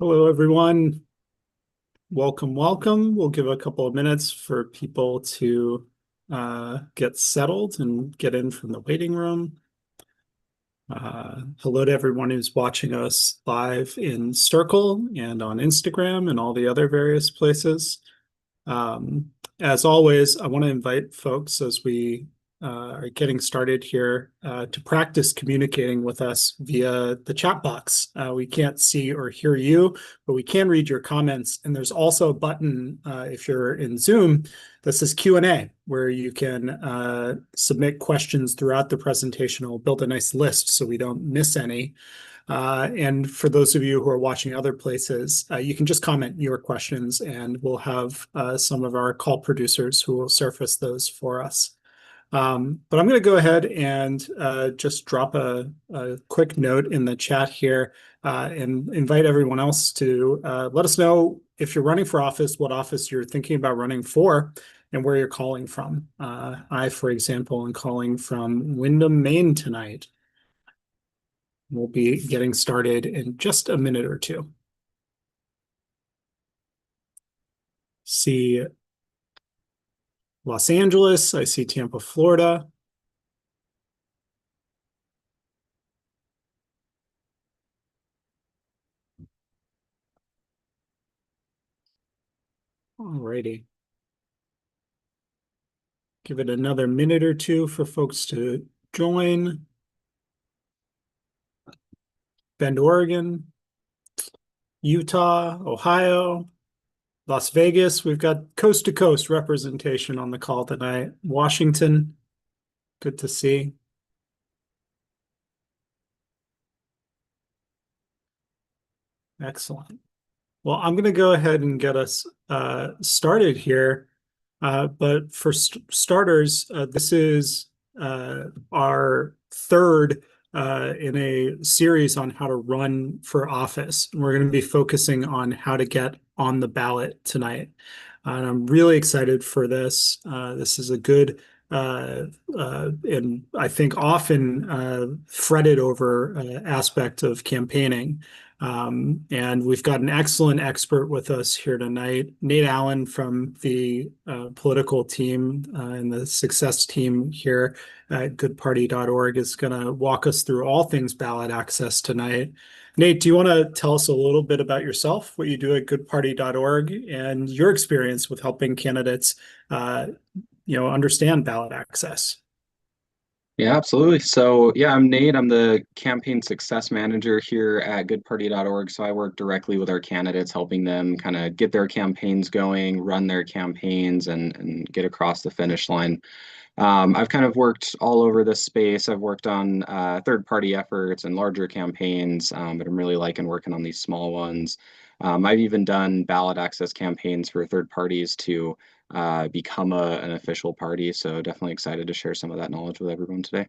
Hello, everyone. Welcome, welcome. We'll give a couple of minutes for people to get settled and get in from the waiting room. Hello to everyone who's watching us live in Circle and on Instagram and all the other various places. Um, as always, I want to invite folks as we are getting started here to practice communicating with us via the chat box. We can't see or hear you, but we can read your comments. And there's also a button if you're in Zoom that says Q&A, where you can submit questions throughout the presentation. We'll build a nice list so we don't miss any. And for those of you who are watching other places, you can just comment your questions and we'll have some of our call producers who will surface those for us. But I'm going to go ahead and just drop a quick note in the chat here and invite everyone else to let us know if you're running for office, what office you're thinking about running for, and where you're calling from. I, for example, am calling from Windham, Maine tonight. We'll be getting started in just a minute or two. See Los Angeles. I see Tampa, Florida. Alrighty. Give it another minute or two for folks to join. Bend, Oregon, Utah, Ohio, Las Vegas. We've got coast to coast representation on the call tonight. Washington, good to see. Excellent. Well, I'm going to go ahead and get us started here. But for starters, this is our third in a series on how to run for office. We're going to be focusing on how to get on the ballot tonight. And I'm really excited for this. This is a good and I think often fretted over aspect of campaigning. And we've got an excellent expert with us here tonight, Nate Allen from the political team and the success team here at goodparty.org is going to walk us through all things ballot access tonight. Nate, do you want to tell us a little bit about yourself, what you do at goodparty.org, and your experience with helping candidates, understand ballot access? Yeah, absolutely. So, yeah, I'm Nate. I'm the campaign success manager here at goodparty.org. So, I work directly with our candidates, helping them kind of get their campaigns going, run their campaigns, and get across the finish line. I've kind of worked all over this space. I've worked on third-party efforts and larger campaigns, but I'm really liking working on these small ones. I've even done ballot access campaigns for third parties to become an official party. So definitely excited to share some of that knowledge with everyone today.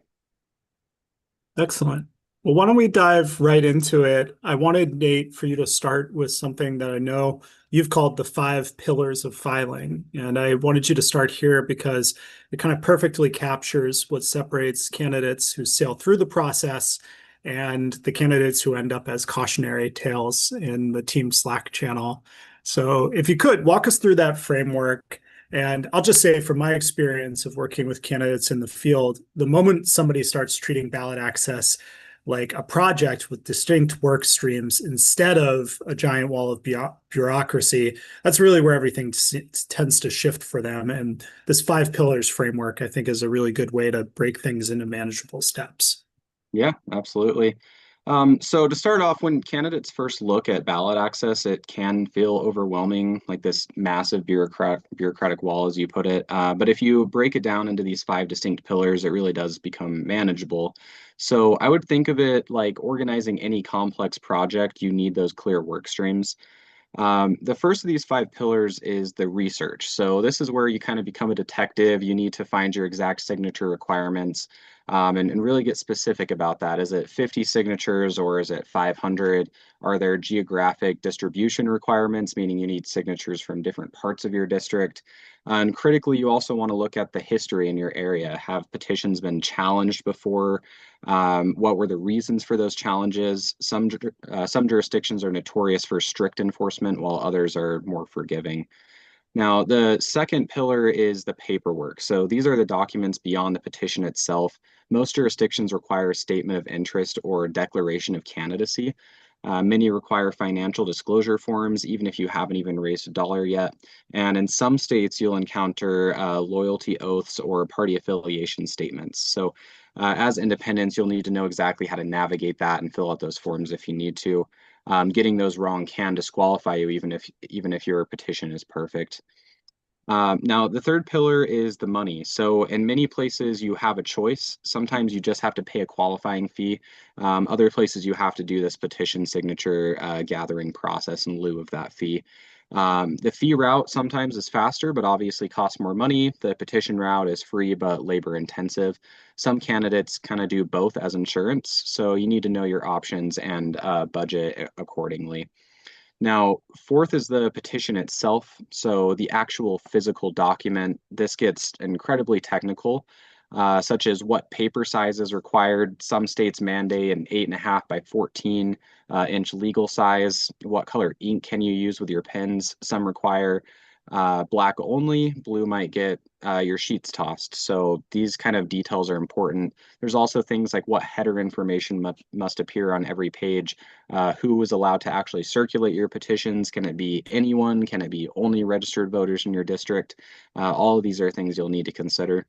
Excellent. Well, why don't we dive right into it? I wanted, Nate, for you to start with something that I know you've called the 5 pillars of filing. And I wanted you to start here because it kind of perfectly captures what separates candidates who sail through the process and the candidates who end up as cautionary tales in the team Slack channel. So if you could walk us through that framework. And I'll just say from my experience of working with candidates in the field, the moment somebody starts treating ballot access like a project with distinct work streams instead of a giant wall of bureaucracy, that's really where everything tends to shift for them. And this 5 pillars framework, I think, is a really good way to break things into manageable steps. Yeah, absolutely. So to start off, when candidates first look at ballot access, it can feel overwhelming, like this massive bureaucratic wall, as you put it. But if you break it down into these 5 distinct pillars, it really does become manageable. So I would think of it like organizing any complex project. You need those clear work streams. The first of these 5 pillars is the research. So this is where you kind of become a detective. You need to find your exact signature requirements, and really get specific about that. Is it 50 signatures or is it 500? Are there geographic distribution requirements, meaning you need signatures from different parts of your district? And critically, you also want to look at the history in your area. Have petitions been challenged before? What were the reasons for those challenges? Some jurisdictions are notorious for strict enforcement, while others are more forgiving. Now, the second pillar is the paperwork. So these are the documents beyond the petition itself. Most jurisdictions require a statement of interest or declaration of candidacy. Many require financial disclosure forms, even if you haven't even raised a dollar yet. And in some states, you'll encounter loyalty oaths or party affiliation statements. So as independents, you'll need to know exactly how to navigate that and fill out those forms if you need to. Getting those wrong can disqualify you, even if your petition is perfect. Now, the third pillar is the money. So, in many places, you have a choice. Sometimes you just have to pay a qualifying fee. Other places, you have to do this petition signature gathering process in lieu of that fee. The fee route sometimes is faster, but obviously costs more money. The petition route is free, but labor intensive. Some candidates kind of do both as insurance. So, you need to know your options and budget accordingly. Now, fourth is the petition itself. So the actual physical document, this gets incredibly technical, such as what paper size is required. Some states mandate an 8.5 by 14 inch legal size. What color ink can you use with your pens? Some require black only. Blue might get your sheets tossed. So these kind of details are important. There's also things like what header information must appear on every page. Who is allowed to actually circulate your petitions? Can it be anyone? Can it be only registered voters in your district? All of these are things you'll need to consider.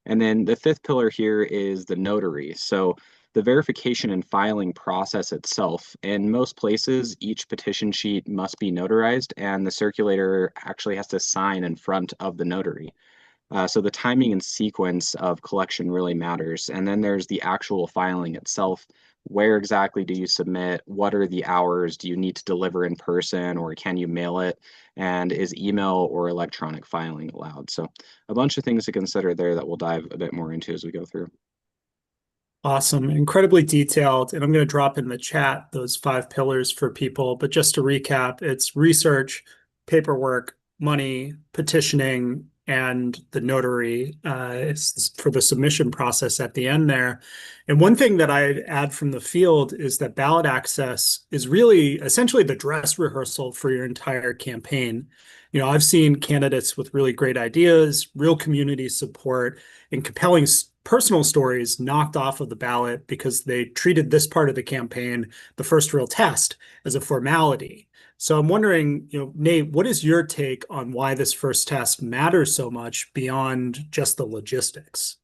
And then the fifth pillar here is the notary. So the verification and filing process itself. In most places, each petition sheet must be notarized, and the circulator actually has to sign in front of the notary. So the timing and sequence of collection really matters. And then there's the actual filing itself. Where exactly do you submit? What are the hours? Do you need to deliver in person or can you mail it? And is email or electronic filing allowed? So a bunch of things to consider there that we'll dive a bit more into as we go through. Awesome. Incredibly detailed. And I'm going to drop in the chat those 5 pillars for people. But just to recap, it's research, paperwork, money, petitioning, and the notary for the submission process at the end there. And one thing that I'd add from the field is that ballot access is really essentially the dress rehearsal for your entire campaign. I've seen candidates with really great ideas, real community support, and compelling personal stories knocked off of the ballot because they treated this part of the campaign, the first real test, as a formality. So I'm wondering, Nate, what is your take on why this first test matters so much beyond just the logistics?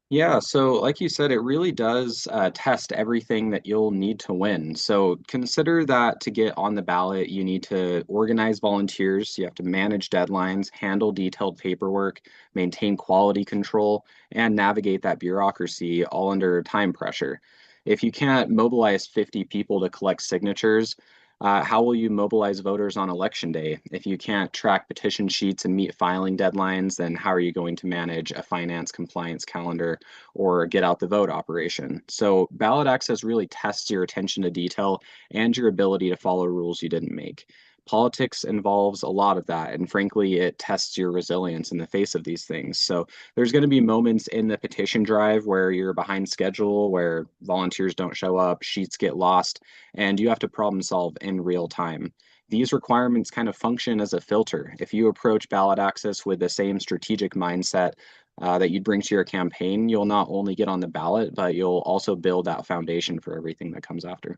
Yeah, so like you said, it really does test everything that you'll need to win. So consider that to get on the ballot, you need to organize volunteers, you have to manage deadlines, handle detailed paperwork, maintain quality control, and navigate that bureaucracy all under time pressure. If you can't mobilize 50 people to collect signatures, how will you mobilize voters on election day? If you can't track petition sheets and meet filing deadlines, then how are you going to manage a finance compliance calendar or get out the vote operation? So ballot access really tests your attention to detail and your ability to follow rules you didn't make. Politics involves a lot of that, and frankly, it tests your resilience in the face of these things. So there's going to be moments in the petition drive where you're behind schedule, where volunteers don't show up, sheets get lost, and you have to problem solve in real time. These requirements kind of function as a filter. If you approach ballot access with the same strategic mindset that you'd bring to your campaign, you'll not only get on the ballot, but you'll also build that foundation for everything that comes after.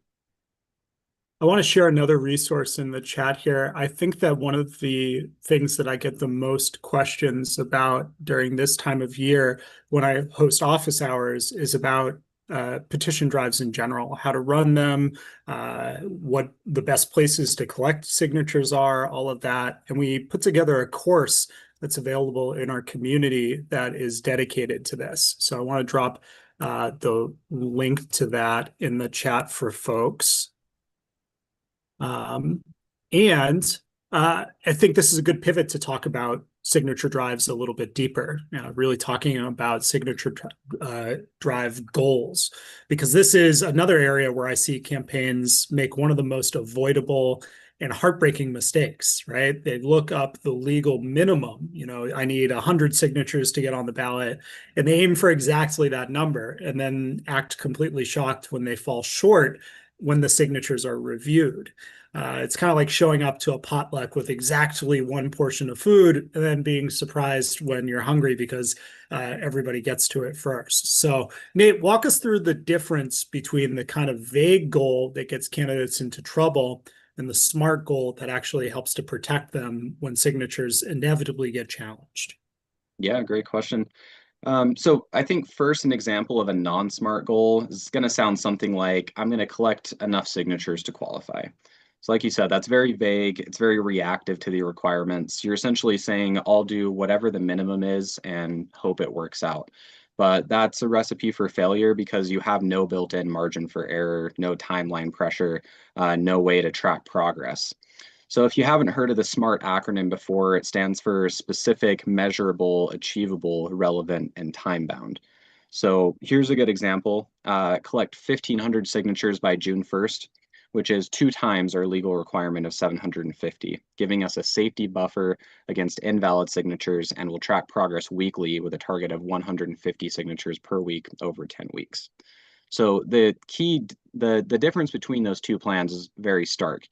I want to share another resource in the chat here. I think that one of the things that I get the most questions about during this time of year when I host office hours is about petition drives in general, how to run them, what the best places to collect signatures are, all of that. And we put together a course that's available in our community that is dedicated to this. So I want to drop the link to that in the chat for folks. And I think this is a good pivot to talk about signature drives a little bit deeper, really talking about signature drive goals, because this is another area where I see campaigns make one of the most avoidable and heartbreaking mistakes, right? They look up the legal minimum. I need 100 signatures to get on the ballot, and they aim for exactly that number and then act completely shocked when they fall short when the signatures are reviewed. It's kind of like showing up to a potluck with exactly one portion of food and then being surprised when you're hungry because everybody gets to it first. So, Nate, walk us through the difference between the kind of vague goal that gets candidates into trouble and the smart goal that actually helps to protect them when signatures inevitably get challenged. Yeah, great question. So I think first an example of a non-smart goal is going to sound something like I'm going to collect enough signatures to qualify. So like you said, that's very vague. It's very reactive to the requirements. You're essentially saying I'll do whatever the minimum is and hope it works out. But that's a recipe for failure because you have no built-in margin for error, no timeline pressure, no way to track progress. So if you haven't heard of the SMART acronym before, it stands for specific, measurable, achievable, relevant, and time-bound. So here's a good example. Collect 1,500 signatures by June 1st, which is 2 times our legal requirement of 750, giving us a safety buffer against invalid signatures, and will track progress weekly with a target of 150 signatures per week over 10 weeks. So the difference between those two plans is very stark.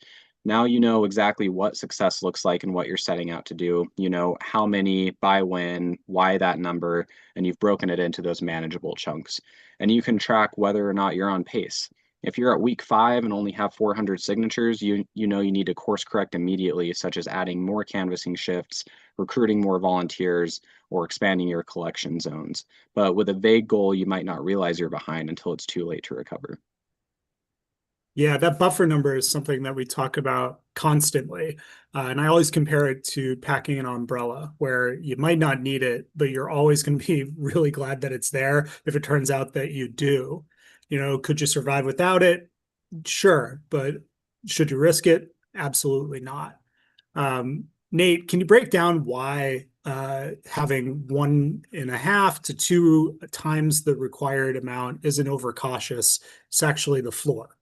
Now you know exactly what success looks like and what you're setting out to do. You know how many, by when, why that number, and you've broken it into those manageable chunks. And you can track whether or not you're on pace. If you're at week 5 and only have 400 signatures, you know you need to course correct immediately, such as adding more canvassing shifts, recruiting more volunteers, or expanding your collection zones. But with a vague goal, you might not realize you're behind until it's too late to recover. Yeah, that buffer number is something that we talk about constantly. And I always compare it to packing an umbrella, where you might not need it, but you're always going to be really glad that it's there if it turns out that you do. Could you survive without it? Sure. But should you risk it? Absolutely not. Nate, can you break down why having 1.5 to 2 times the required amount isn't overcautious? It's actually the floor.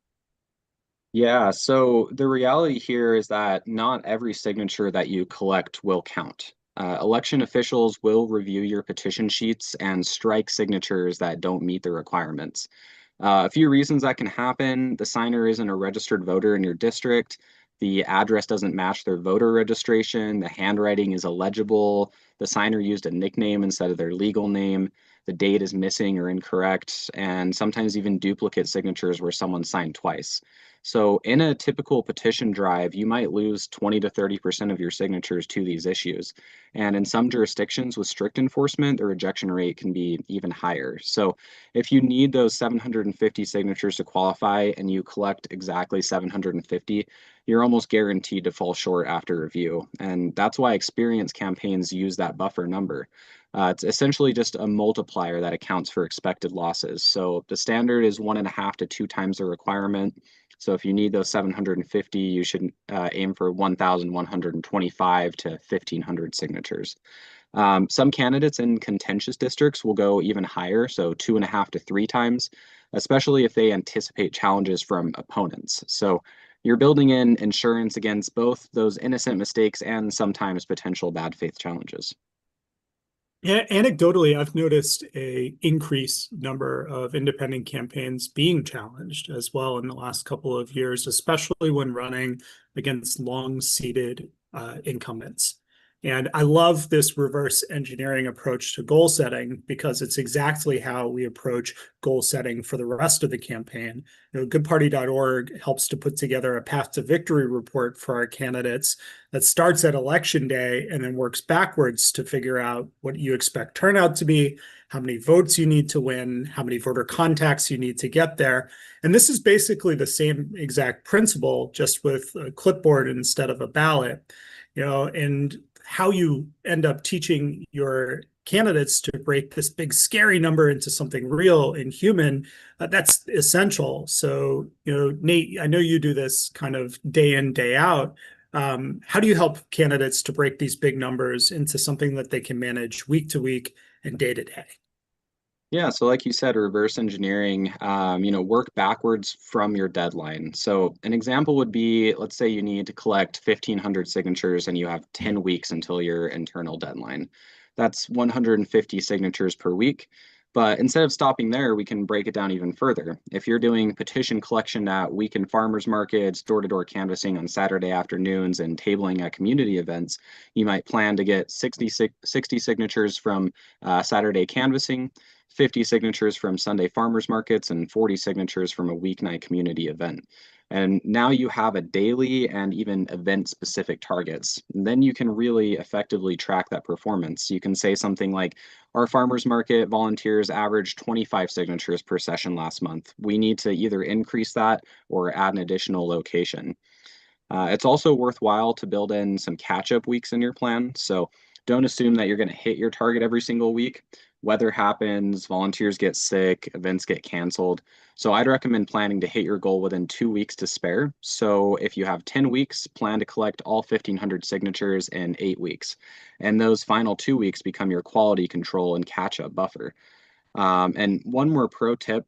Yeah, so the reality here is that not every signature that you collect will count. Election officials will review your petition sheets and strike signatures that don't meet the requirements. A few reasons that can happen: the signer isn't a registered voter in your district, the address doesn't match their voter registration, the handwriting is illegible, the signer used a nickname instead of their legal name, the date is missing or incorrect, and sometimes even duplicate signatures where someone signed twice. So in a typical petition drive, you might lose 20 to 30% of your signatures to these issues. And in some jurisdictions with strict enforcement, the rejection rate can be even higher. So if you need those 750 signatures to qualify and you collect exactly 750, you're almost guaranteed to fall short after review. And that's why experienced campaigns use that buffer number. It's essentially just a multiplier that accounts for expected losses. So the standard is 1.5 to 2 times the requirement. So if you need those 750, you should aim for 1,125 to 1,500 signatures. Some candidates in contentious districts will go even higher, so 2.5 to 3 times, especially if they anticipate challenges from opponents. So you're building in insurance against both those innocent mistakes and sometimes potential bad faith challenges. Yeah, anecdotally, I've noticed a increased number of independent campaigns being challenged as well in the last couple of years, especially when running against long-seated incumbents. And I love this reverse engineering approach to goal setting because it's exactly how we approach goal setting for the rest of the campaign. Goodparty.org helps to put together a path to victory report for our candidates that starts at election day and then works backwards to figure out what you expect turnout to be, how many votes you need to win, how many voter contacts you need to get there. And this is basically the same exact principle, just with a clipboard instead of a ballot. And how you end up teaching your candidates to break this big scary number into something real and human, that's essential. So, Nate, I know you do this kind of day in, day out. How do you help candidates to break these big numbers into something that they can manage week to week and day to day? Yeah, so like you said, reverse engineering, work backwards from your deadline. So an example would be, let's say you need to collect 1,500 signatures and you have 10 weeks until your internal deadline. That's 150 signatures per week. But instead of stopping there, we can break it down even further. If you're doing petition collection at weekend farmers markets, door-to-door canvassing on Saturday afternoons, and tabling at community events, you might plan to get 60 signatures from Saturday canvassing, 50 signatures from Sunday farmers markets, and 40 signatures from a weeknight community event. And now you have a daily and even event specific targets. And then you can really effectively track that performance. You can say something like, our farmers market volunteers averaged 25 signatures per session last month. We need to either increase that or add an additional location. It's also worthwhile to build in some catch-up weeks in your plan. So don't assume that you're going to hit your target every single week. Weather happens, volunteers get sick, events get canceled. So I'd recommend planning to hit your goal within 2 weeks to spare. So if you have 10 weeks, plan to collect all 1,500 signatures in 8 weeks. And those final 2 weeks become your quality control and catch-up buffer. And one more pro tip,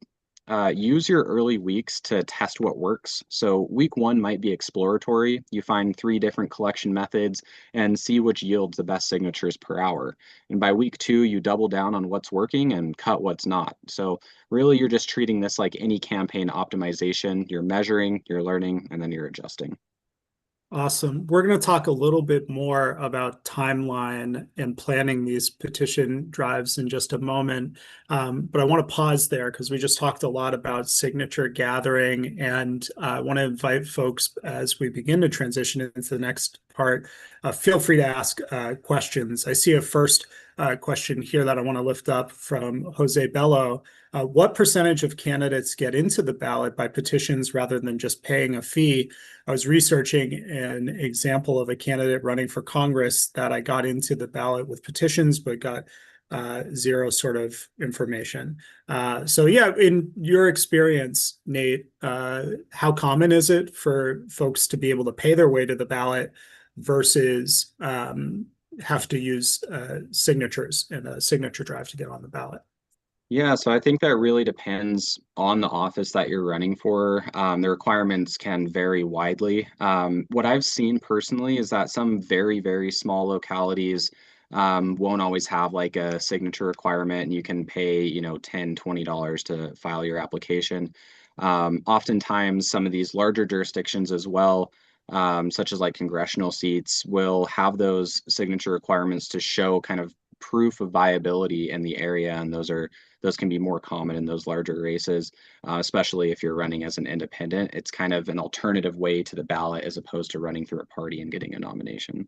use your early weeks to test what works. So week one might be exploratory. You find 3 different collection methods and see which yields the best signatures per hour. And by week two, you double down on what's working and cut what's not. So really, you're just treating this like any campaign optimization. You're measuring, you're learning, and then you're adjusting. Awesome. We're going to talk a little bit more about timeline and planning these petition drives in just a moment. But I want to pause there because we just talked a lot about signature gathering, and I want to invite folks as we begin to transition into the next part. Feel free to ask questions. I see a first question here that I want to lift up from Jose Bello. What percentage of candidates get into the ballot by petitions rather than just paying a fee? I was researching an example of a candidate running for Congress that I got into the ballot with petitions, but got zero sort of information. So yeah, in your experience, Nate, how common is it for folks to be able to pay their way to the ballot versus have to use signatures in a signature drive to get on the ballot? Yeah, so I think that really depends on the office that you're running for. The requirements can vary widely. What I've seen personally is that some very, very small localities won't always have like a signature requirement, and you can pay, $10, $20 to file your application. Oftentimes, some of these larger jurisdictions as well, such as like congressional seats, will have those signature requirements to show kind of proof of viability in the area, and those can be more common in those larger races, especially if you're running as an independent. It's kind of an alternative way to the ballot as opposed to running through a party and getting a nomination.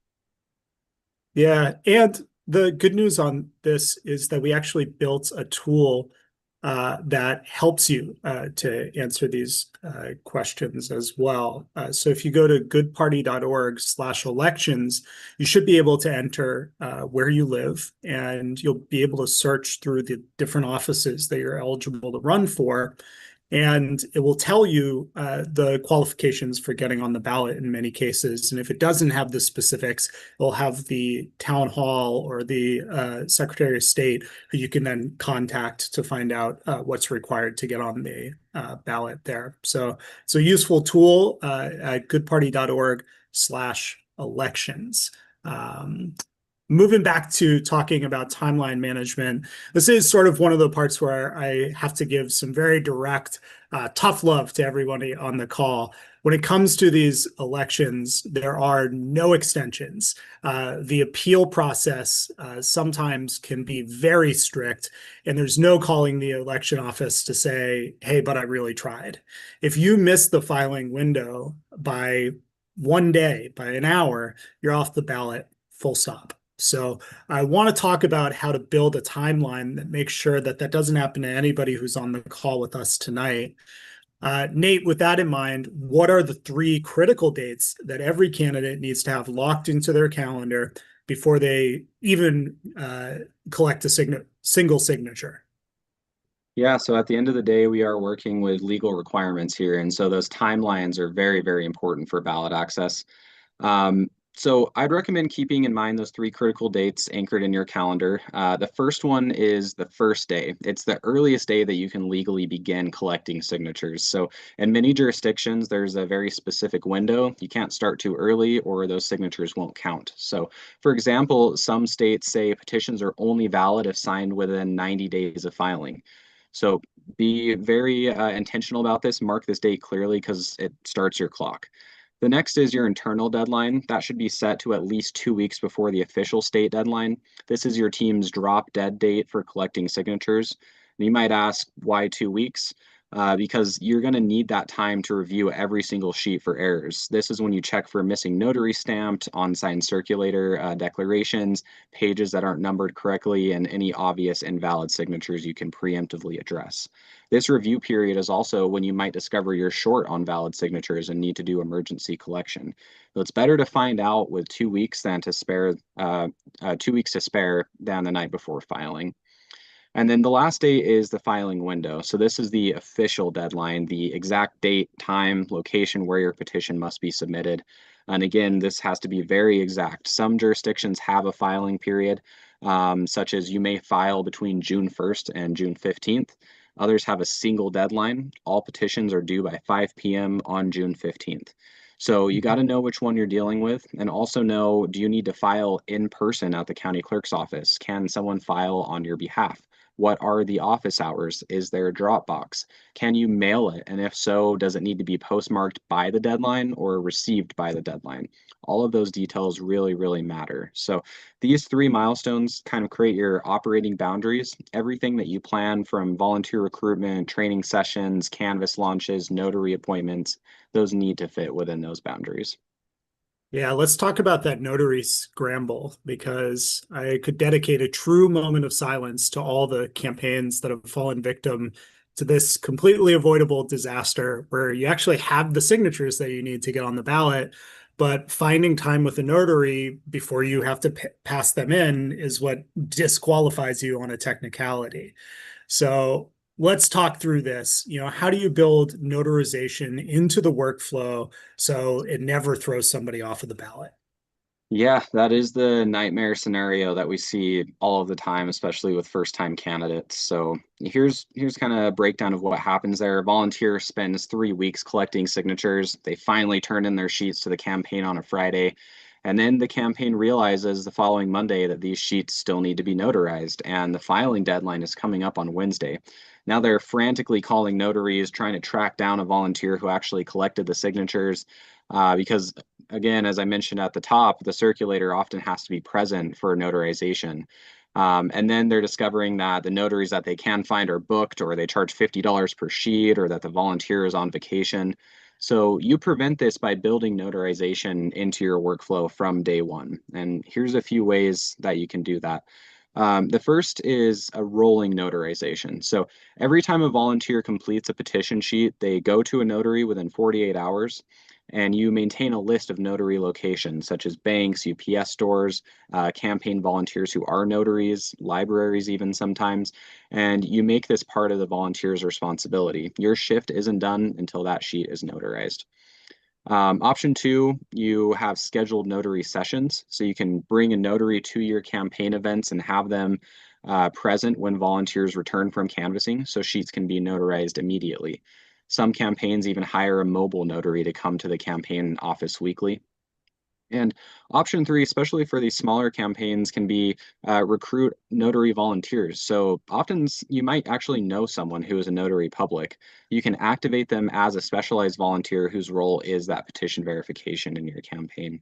Yeah, and the good news on this is that we actually built a tool that helps you to answer these questions as well. So if you go to goodparty.org/elections, you should be able to enter where you live, and you'll be able to search through the different offices that you're eligible to run for. And it will tell you the qualifications for getting on the ballot in many cases. And if it doesn't have the specifics, it'll have the town hall or the Secretary of State who you can then contact to find out what's required to get on the ballot there. So it's a useful tool at goodparty.org/elections. Moving back to talking about timeline management, this is sort of one of the parts where I have to give some very direct, tough love to everybody on the call. When it comes to these elections, there are no extensions. The appeal process sometimes can be very strict, and there's no calling the election office to say, hey, but I really tried. If you miss the filing window by one day, by an hour, you're off the ballot, full stop. So I want to talk about how to build a timeline that makes sure that that doesn't happen to anybody who's on the call with us tonight. Nate, with that in mind, what are the 3 critical dates that every candidate needs to have locked into their calendar before they even collect a single signature? Yeah, so at the end of the day, we are working with legal requirements here. And so those timelines are very, very important for ballot access. Um, So I'd recommend keeping in mind those three critical dates anchored in your calendar. The first one is the first day. It's the earliest day that you can legally begin collecting signatures. So in many jurisdictions, there's a very specific window. You can't start too early or those signatures won't count. So for example, some states say petitions are only valid if signed within 90 days of filing. So be very intentional about this. Mark this date clearly because it starts your clock. The next is your internal deadline. That should be set to at least 2 weeks before the official state deadline. This is your team's drop dead date for collecting signatures. And you might ask, why 2 weeks? Because you're going to need that time to review every single sheet for errors. This is when you check for missing notary stamped, unsigned circulator declarations, pages that aren't numbered correctly, and any obvious invalid signatures you can preemptively address. This review period is also when you might discover you're short on valid signatures and need to do emergency collection. So it's better to find out with 2 weeks than to spare 2 weeks to spare than the night before filing. And then the last day is the filing window. So this is the official deadline, the exact date, time, location where your petition must be submitted. And again, this has to be very exact. Some jurisdictions have a filing period, such as you may file between June 1st and June 15th. Others have a single deadline. All petitions are due by 5 p.m. on June 15th. So you got to know which one you're dealing with and also know, do you need to file in person at the county clerk's office? Can someone file on your behalf? What are the office hours? Is there a drop box? Can you mail it? And if so, does it need to be postmarked by the deadline or received by the deadline? All of those details really, really matter. So these three milestones kind of create your operating boundaries. Everything that you plan from volunteer recruitment, training sessions, Canvas launches, notary appointments, those need to fit within those boundaries. Yeah, let's talk about that notary scramble because I could dedicate a true moment of silence to all the campaigns that have fallen victim to this completely avoidable disaster where you actually have the signatures that you need to get on the ballot, but finding time with a notary before you have to pass them in is what disqualifies you on a technicality. So let's talk through this. How do you build notarization into the workflow so it never throws somebody off of the ballot? Yeah, that is the nightmare scenario that we see all of the time, especially with first-time candidates. So here's kind of a breakdown of what happens there. A volunteer spends 3 weeks collecting signatures. They finally turn in their sheets to the campaign on a Friday. And then the campaign realizes the following Monday that these sheets still need to be notarized, and the filing deadline is coming up on Wednesday. Now they're frantically calling notaries, trying to track down a volunteer who actually collected the signatures, because again, as I mentioned at the top, the circulator often has to be present for notarization. And then they're discovering that the notaries that they can find are booked, or they charge $50 per sheet, or that the volunteer is on vacation. So you prevent this by building notarization into your workflow from day one. And here's a few ways that you can do that. The first is a rolling notarization. So every time a volunteer completes a petition sheet, they go to a notary within 48 hours, and you maintain a list of notary locations such as banks, UPS stores, campaign volunteers who are notaries, libraries even sometimes, and you make this part of the volunteer's responsibility. Your shift isn't done until that sheet is notarized. Option two, you have scheduled notary sessions. So you can bring a notary to your campaign events and have them present when volunteers return from canvassing, so sheets can be notarized immediately. Some campaigns even hire a mobile notary to come to the campaign office weekly. And option three, especially for these smaller campaigns, can be recruit notary volunteers. So often you might actually know someone who is a notary public. You can activate them as a specialized volunteer whose role is that petition verification in your campaign.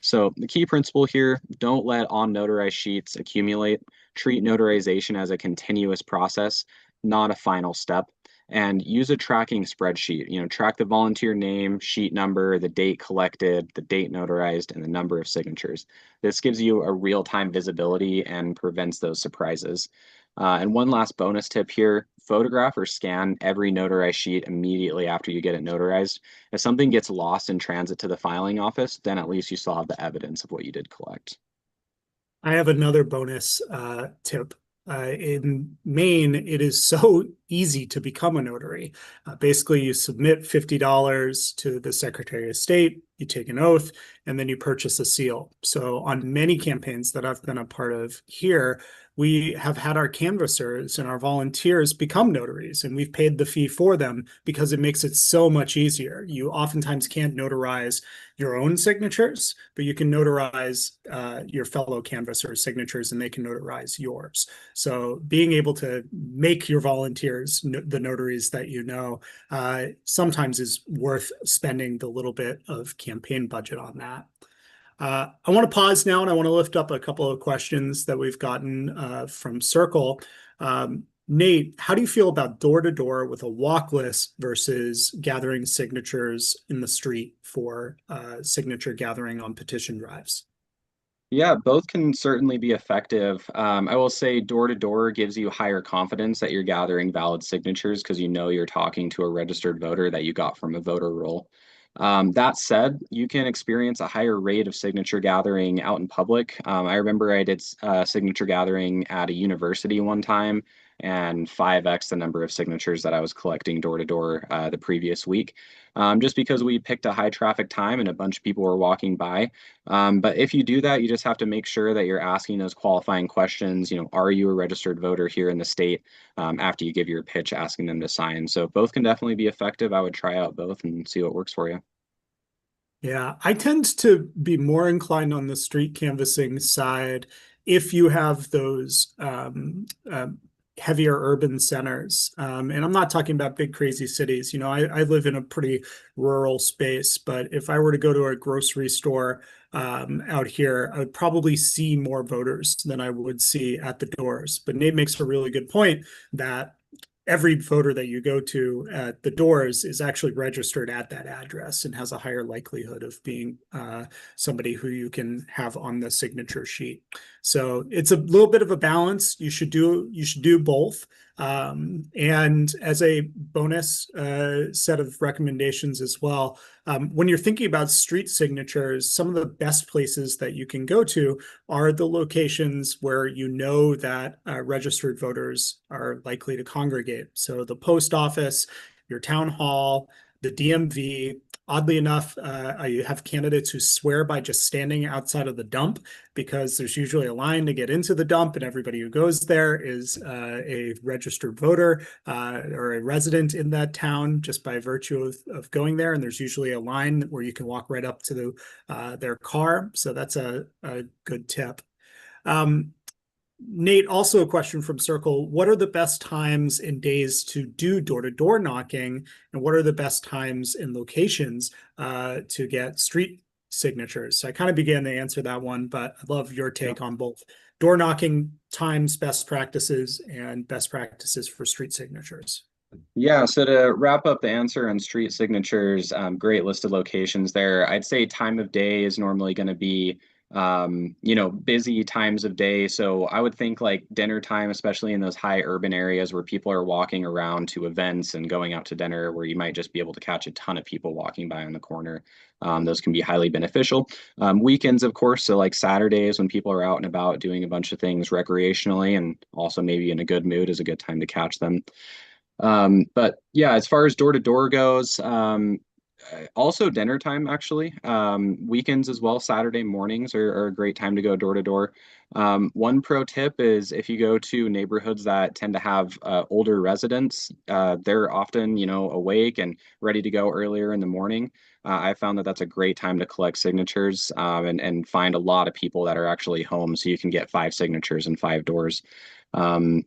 So the key principle here, don't let on-notarized sheets accumulate. Treat notarization as a continuous process, not a final step. And use a tracking spreadsheet. Track the volunteer name, sheet number, the date collected, the date notarized, and the number of signatures. This gives you a real-time visibility and prevents those surprises. And one last bonus tip here, photograph or scan every notarized sheet immediately after you get it notarized. If something gets lost in transit to the filing office, then at least you still have the evidence of what you did collect. I have another bonus tip in Maine, it is so easy to become a notary. Basically, you submit $50 to the Secretary of State, you take an oath, and then you purchase a seal. So on many campaigns that I've been a part of here, we have had our canvassers and our volunteers become notaries, and we've paid the fee for them because it makes it so much easier. You oftentimes can't notarize your own signatures, but you can notarize your fellow canvassers' signatures, and they can notarize yours. So being able to make your volunteers the notaries that you know sometimes is worth spending the little bit of campaign budget on that. I want to pause now and I want to lift up a couple of questions that we've gotten from Circle. Nate, how do you feel about door-to-door with a walk list versus gathering signatures in the street for signature gathering on petition drives? Yeah, both can certainly be effective. I will say door to door gives you higher confidence that you're gathering valid signatures because you know you're talking to a registered voter that you got from a voter roll. That said, you can experience a higher rate of signature gathering out in public. I remember I did signature gathering at a university one time and 5x the number of signatures that I was collecting door to door the previous week, just because we picked a high traffic time and a bunch of people were walking by. But if you do that, you just have to make sure that you're asking those qualifying questions. You know, are you a registered voter here in the state? After you give your pitch, asking them to sign. So both can definitely be effective. I would try out both and see what works for you. Yeah, I tend to be more inclined on the street canvassing side if you have those heavier urban centers. And I'm not talking about big, crazy cities. You know, I live in a pretty rural space, but if I were to go to a grocery store out here, I would probably see more voters than I would see at the doors. But Nate makes a really good point that every voter that you go to at the doors is actually registered at that address and has a higher likelihood of being somebody who you can have on the signature sheet. So it's a little bit of a balance. You should do both. And as a bonus set of recommendations as well, when you're thinking about street signatures, some of the best places that you can go to are the locations where you know that registered voters are likely to congregate. So the post office, your town hall, the DMV. Oddly enough, you have candidates who swear by just standing outside of the dump because there's usually a line to get into the dump, and everybody who goes there is a registered voter or a resident in that town just by virtue of going there. And there's usually a line where you can walk right up to their car. So that's a good tip. Nate, also a question from Circle. What are the best times and days to do door-to-door knocking? And what are the best times and locations to get street signatures? So I kind of began to answer that one, but I'd love your take on both door knocking times, best practices, and best practices for street signatures. Yeah, so to wrap up the answer on street signatures, great list of locations there. I'd say time of day is normally going to be busy times of day. So I would think like dinner time, especially in those high urban areas where people are walking around to events and going out to dinner, where you might just be able to catch a ton of people walking by on the corner. Those can be highly beneficial. Weekends, of course, so like Saturdays when people are out and about doing a bunch of things recreationally and also maybe in a good mood is a good time to catch them. But yeah, as far as door to door goes, also dinner time actually. Weekends as well. Saturday mornings are a great time to go door to door. One pro tip is if you go to neighborhoods that tend to have older residents, they're often, awake and ready to go earlier in the morning. I found that that's a great time to collect signatures and find a lot of people that are actually home, so you can get 5 signatures in 5 doors.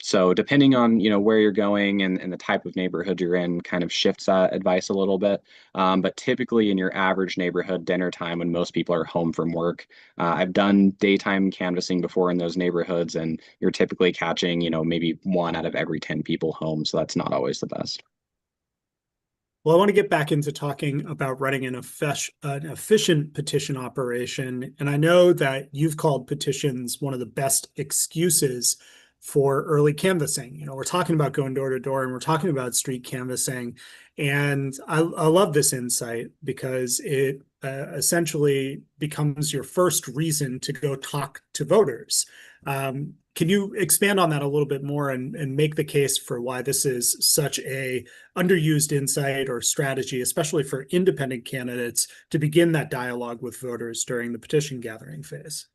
So depending on, where you're going and the type of neighborhood you're in kind of shifts that advice a little bit. But typically in your average neighborhood, dinner time when most people are home from work, I've done daytime canvassing before in those neighborhoods, and you're typically catching, maybe 1 out of every 10 people home. So that's not always the best. Well, I want to get back into talking about running an efficient petition operation. And I know that you've called petitions one of the best excuses for early canvassing. We're talking about going door to door and we're talking about street canvassing. And I love this insight because it essentially becomes your first reason to go talk to voters. Can you expand on that a little bit more and make the case for why this is such a underused insight or strategy, especially for independent candidates, to begin that dialogue with voters during the petition gathering phase?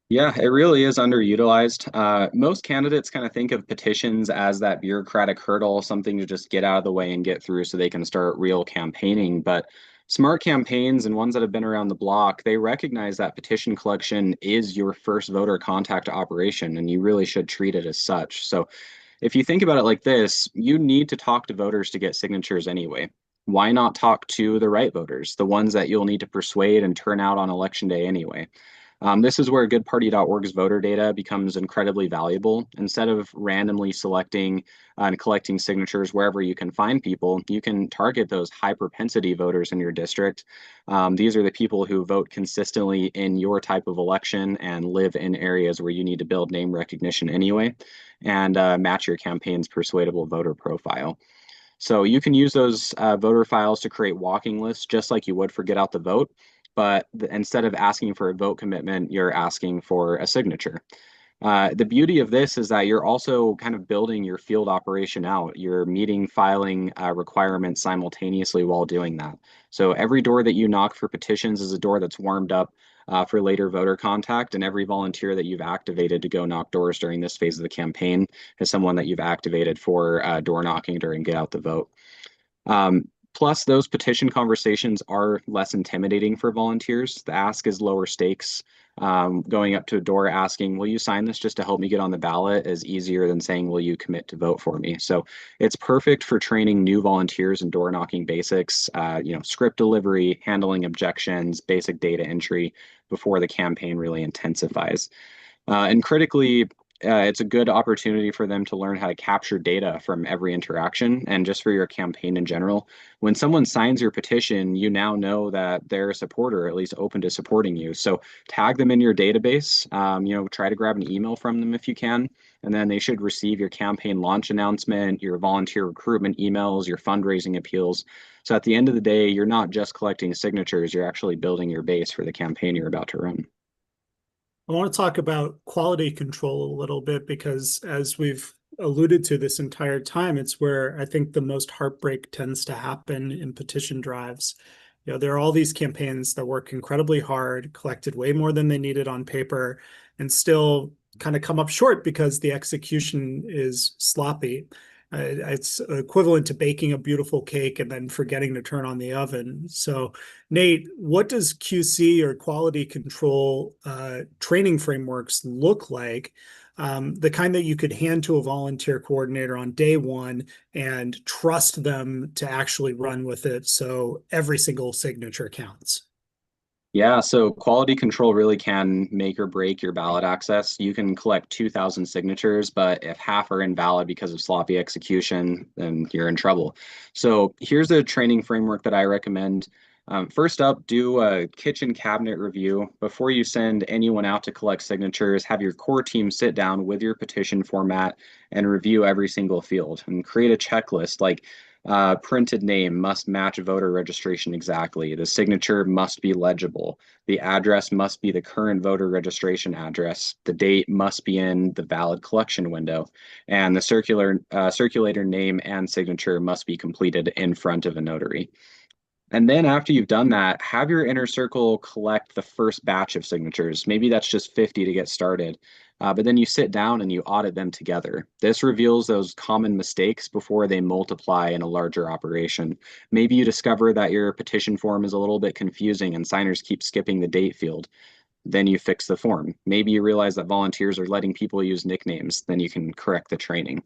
Yeah, it really is underutilized. Most candidates kind of think of petitions as that bureaucratic hurdle, something to just get out of the way and get through so they can start real campaigning. But smart campaigns and ones that have been around the block, they recognize that petition collection is your first voter contact operation, and you really should treat it as such. So if you think about it like this, you need to talk to voters to get signatures anyway. Why not talk to the right voters, the ones that you'll need to persuade and turn out on election day anyway? This is where goodparty.org's voter data becomes incredibly valuable. Instead of randomly selecting and collecting signatures wherever you can find people, you can target those high propensity voters in your district. These are the people who vote consistently in your type of election and live in areas where you need to build name recognition anyway, and match your campaign's persuadable voter profile. So you can use those voter files to create walking lists just like you would for Get Out the Vote. But instead of asking for a vote commitment, you're asking for a signature. The beauty of this is that you're also kind of building your field operation out. You're meeting filing requirements simultaneously while doing that. So every door that you knock for petitions is a door that's warmed up for later voter contact, and every volunteer that you've activated to go knock doors during this phase of the campaign is someone that you've activated for door knocking during Get Out the Vote. Plus, those petition conversations are less intimidating for volunteers. The ask is lower stakes. Going up to a door asking, will you sign this just to help me get on the ballot is easier than saying, will you commit to vote for me? So it's perfect for training new volunteers in door knocking basics, script delivery, handling objections, basic data entry before the campaign really intensifies. And critically, it's a good opportunity for them to learn how to capture data from every interaction and just for your campaign in general. When someone signs your petition, you now know that they're a supporter, at least open to supporting you. So tag them in your database, try to grab an email from them if you can, and then they should receive your campaign launch announcement, your volunteer recruitment emails, your fundraising appeals. So at the end of the day, you're not just collecting signatures, you're actually building your base for the campaign you're about to run. I want to talk about quality control a little bit because, as we've alluded to this entire time, it's where I think the most heartbreak tends to happen in petition drives. There are all these campaigns that work incredibly hard, collected way more than they needed on paper, and still kind of come up short because the execution is sloppy. It's equivalent to baking a beautiful cake and then forgetting to turn on the oven. So, Nate, what does QC or quality control training frameworks look like? The kind that you could hand to a volunteer coordinator on day one and trust them to actually run with it so every single signature counts. Yeah, so quality control really can make or break your ballot access. You can collect 2,000 signatures, but if half are invalid because of sloppy execution, then you're in trouble. So here's a training framework that I recommend. First up, do a kitchen cabinet review. Before you send anyone out to collect signatures, have your core team sit down with your petition format and review every single field and create a checklist like printed name must match voter registration exactly. The signature must be legible. The address must be the current voter registration address. The date must be in the valid collection window. And the circulator name and signature must be completed in front of a notary. And then after you've done that, have your inner circle collect the first batch of signatures. Maybe that's just 50 to get started. But then you sit down and you audit them together. This reveals those common mistakes before they multiply in a larger operation. Maybe you discover that your petition form is a little bit confusing and signers keep skipping the date field. Then you fix the form. Maybe you realize that volunteers are letting people use nicknames. Then you can correct the training.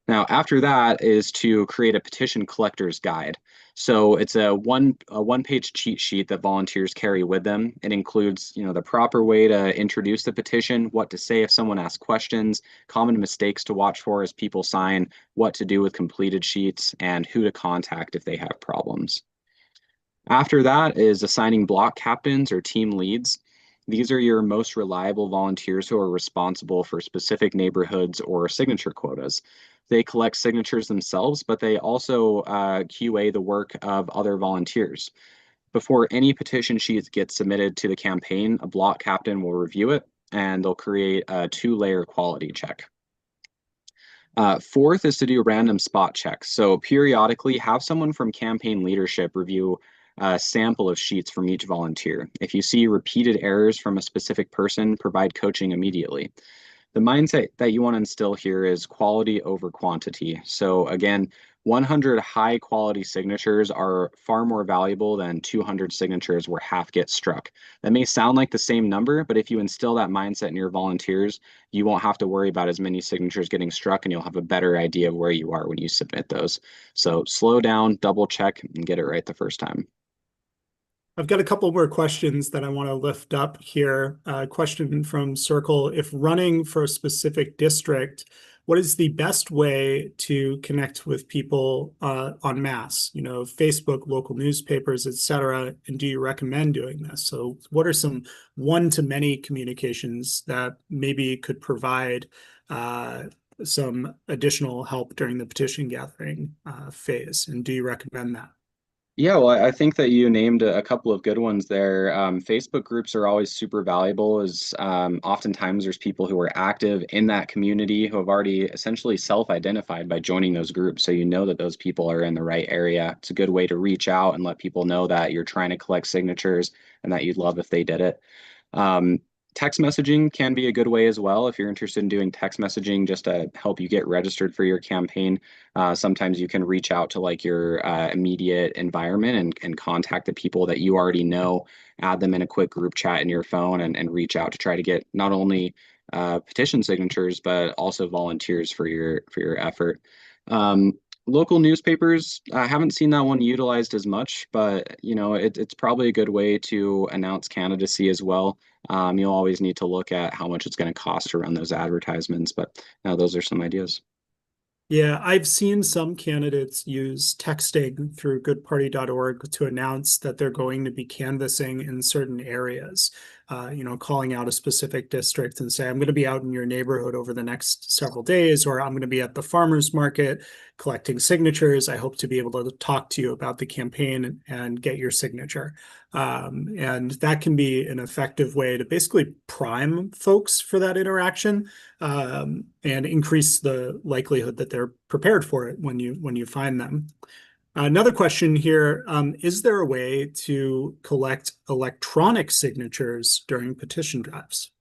Now, after that is to create a petition collector's guide. So it's a one-page cheat sheet that volunteers carry with them. It includes, the proper way to introduce the petition, what to say if someone asks questions, common mistakes to watch for as people sign, what to do with completed sheets, and who to contact if they have problems. After that is assigning block captains or team leads. These are your most reliable volunteers who are responsible for specific neighborhoods or signature quotas. They collect signatures themselves, but they also QA the work of other volunteers. Before any petition sheets get submitted to the campaign, a block captain will review it and they'll create a 2-layer quality check. Fourth is to do random spot checks. So periodically have someone from campaign leadership review a sample of sheets from each volunteer. If you see repeated errors from a specific person, provide coaching immediately. The mindset that you want to instill here is quality over quantity. So again, 100 high quality signatures are far more valuable than 200 signatures where half get struck. That may sound like the same number, but if you instill that mindset in your volunteers, you won't have to worry about as many signatures getting struck, and you'll have a better idea of where you are when you submit those. So slow down, double check, and get it right the first time. I've got a couple more questions that I want to lift up here. Question from Circle. If running for a specific district, what is the best way to connect with people en masse? You know, Facebook, local newspapers, etc. And do you recommend doing this? So what are some one-to-many communications that maybe could provide some additional help during the petition gathering phase? And do you recommend that? Yeah, well, I think that you named a couple of good ones there. Facebook groups are always super valuable, as oftentimes there's people who are active in that community who have already essentially self-identified by joining those groups. So you know that those people are in the right area. It's a good way to reach out and let people know that you're trying to collect signatures and that you'd love if they did it. Um, Text messaging can be a good way as well if you're interested in doing text messaging just to help you get registered for your campaign. Sometimes you can reach out to like your immediate environment and contact the people that you already know, add them in a quick group chat in your phone and reach out to try to get not only petition signatures, but also volunteers for your effort. Local newspapers, I haven't seen that one utilized as much, but you know, it's probably a good way to announce candidacy as well. You'll always need to look at how much it's going to cost to run those advertisements, but those are some ideas. Yeah, I've seen some candidates use texting through goodparty.org to announce that they're going to be canvassing in certain areas, you know, calling out a specific district and say, I'm going to be out in your neighborhood over the next several days, or I'm going to be at the farmer's market collecting signatures. I hope to be able to talk to you about the campaign and get your signature. And that can be an effective way to basically prime folks for that interaction, and increase the likelihood that they're prepared for it when you find them. Another question here, is there a way to collect electronic signatures during petition drives?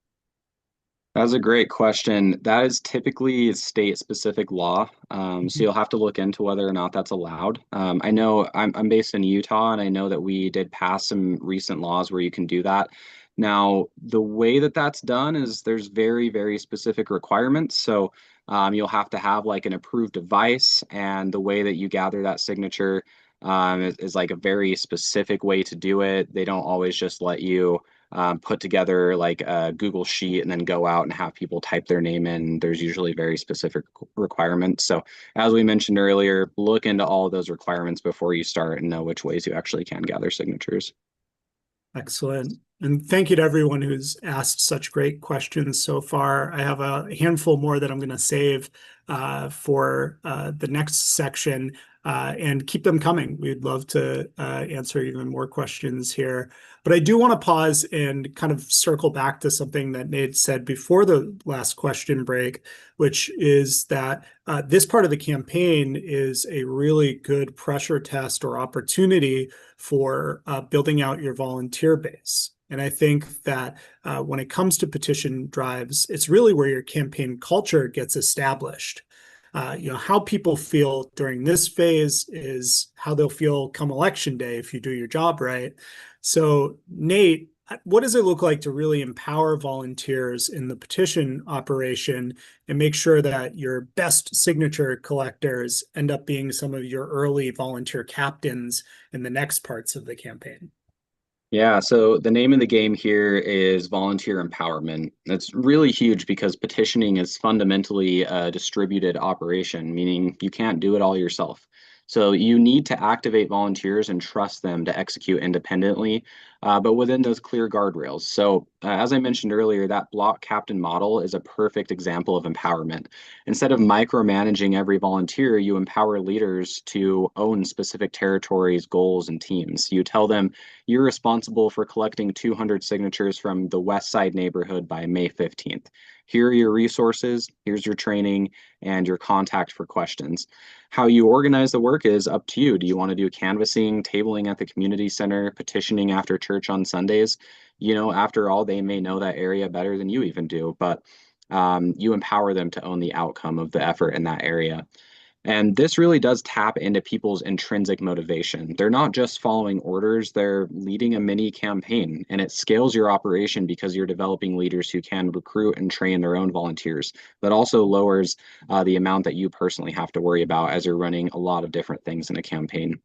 That's a great question. That is typically state-specific law, so you'll have to look into whether or not that's allowed. I know I'm based in Utah, and I know that we did pass some recent laws where you can do that. Now, the way that that's done is there's very, very specific requirements. So you'll have to have like an approved device, and the way that you gather that signature is like a very specific way to do it. They don't always just let you put together like a Google sheet and then go out and have people type their name in. There's usually very specific requirements. So as we mentioned earlier, look into all of those requirements before you start and know which ways you actually can gather signatures. Excellent. And thank you to everyone who's asked such great questions so far. I have a handful more that I'm going to save for the next section, and keep them coming. We'd love to answer even more questions here. But I do want to pause and kind of circle back to something that Nate said before the last question break, which is that this part of the campaign is a really good pressure test or opportunity for building out your volunteer base. And I think that when it comes to petition drives, it's really where your campaign culture gets established. You know, how people feel during this phase is how they'll feel come election day if you do your job right. So, Nate, what does it look like to really empower volunteers in the petition operation and make sure that your best signature collectors end up being some of your early volunteer captains in the next parts of the campaign? Yeah, so the name of the game here is volunteer empowerment. That's really huge because petitioning is fundamentally a distributed operation, meaning you can't do it all yourself. So you need to activate volunteers and trust them to execute independently. but within those clear guardrails. So, as I mentioned earlier, that block captain model is a perfect example of empowerment. Instead of micromanaging every volunteer, you empower leaders to own specific territories, goals, and teams. You tell them you're responsible for collecting 200 signatures from the West Side neighborhood by May 15th. Here are your resources, here's your training, and your contact for questions. How you organize the work is up to you. Do you want to do canvassing, tabling at the community center, petitioning after church on Sundays? After all, they may know that area better than you even do, but you empower them to own the outcome of the effort in that area. And this really does tap into people's intrinsic motivation. They're not just following orders, they're leading a mini campaign. And it scales your operation because you're developing leaders who can recruit and train their own volunteers. That also lowers the amount that you personally have to worry about as you're running a lot of different things in a campaign.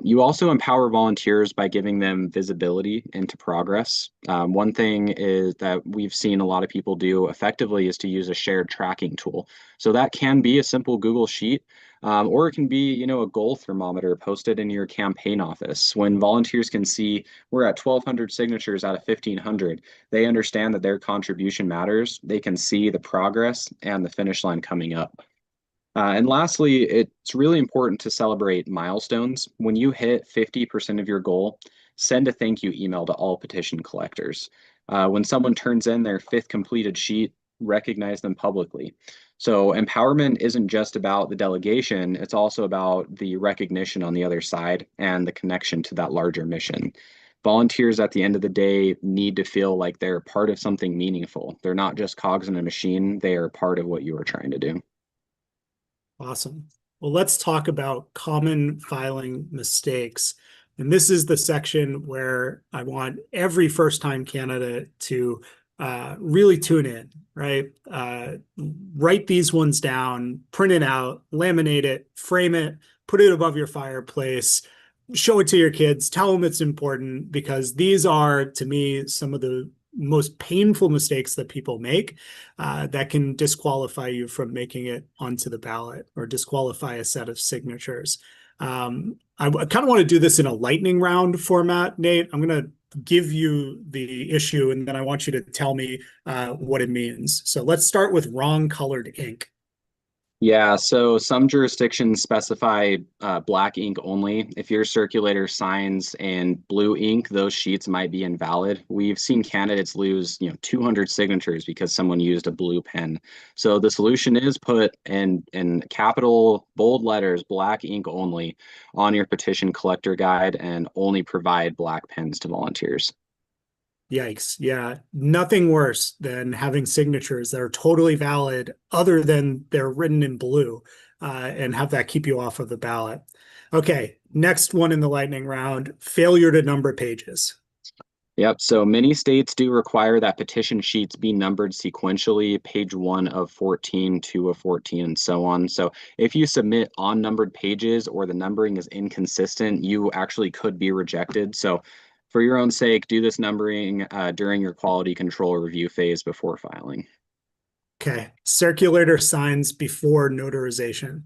You also empower volunteers by giving them visibility into progress. One thing is that we've seen a lot of people do effectively is to use a shared tracking tool. So that can be a simple Google Sheet, or it can be, a goal thermometer posted in your campaign office. When volunteers can see we're at 1,200 signatures out of 1,500, they understand that their contribution matters. They can see the progress and the finish line coming up. And lastly, it's really important to celebrate milestones. When you hit 50% of your goal, send a thank you email to all petition collectors. When someone turns in their fifth completed sheet, recognize them publicly. So empowerment isn't just about the delegation, it's also about the recognition on the other side and the connection to that larger mission. Volunteers at the end of the day need to feel like they're part of something meaningful. They're not just cogs in a machine, they are part of what you are trying to do. Awesome. Well, let's talk about common filing mistakes. And this is the section where I want every first-time candidate to really tune in, right? Write these ones down, print it out, laminate it, frame it, put it above your fireplace, show it to your kids, tell them it's important, because these are, to me, some of the most painful mistakes that people make that can disqualify you from making it onto the ballot or disqualify a set of signatures. I kind of want to do this in a lightning round format, Nate. I'm going to give you the issue, and then I want you to tell me what it means. So let's start with wrong colored ink. Yeah, so some jurisdictions specify black ink only. If your circulator signs in blue ink, those sheets might be invalid. We've seen candidates lose, 200 signatures because someone used a blue pen. So the solution is put in capital bold letters, black ink only, on your petition collector guide, and only provide black pens to volunteers. Yikes. Yeah. Nothing worse than having signatures that are totally valid other than they're written in blue and have that keep you off of the ballot. Okay. Next one in the lightning round, failure to number pages. Yep. So many states do require that petition sheets be numbered sequentially, page 1 of 14, 2 of 14, and so on. So if you submit unnumbered pages or the numbering is inconsistent, you actually could be rejected. So for your own sake, do this numbering during your quality control review phase before filing. Okay. Circulator signs before notarization.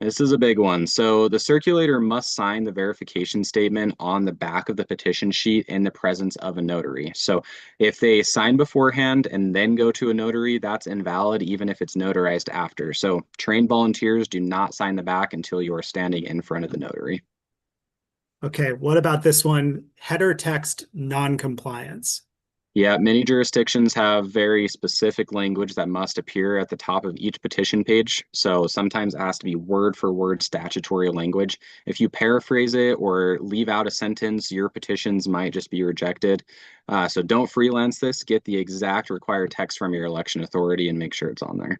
This is a big one. So the circulator must sign the verification statement on the back of the petition sheet in the presence of a notary. So if they sign beforehand and then go to a notary, that's invalid even if it's notarized after. So trained volunteers do not sign the back until you are standing in front of the notary. Okay. What about this one? Header text non-compliance. Yeah, many jurisdictions have very specific language that must appear at the top of each petition page. So sometimes it has to be word for word statutory language. If you paraphrase it or leave out a sentence, your petitions might just be rejected. So don't freelance this. Get the exact required text from your election authority and make sure it's on there.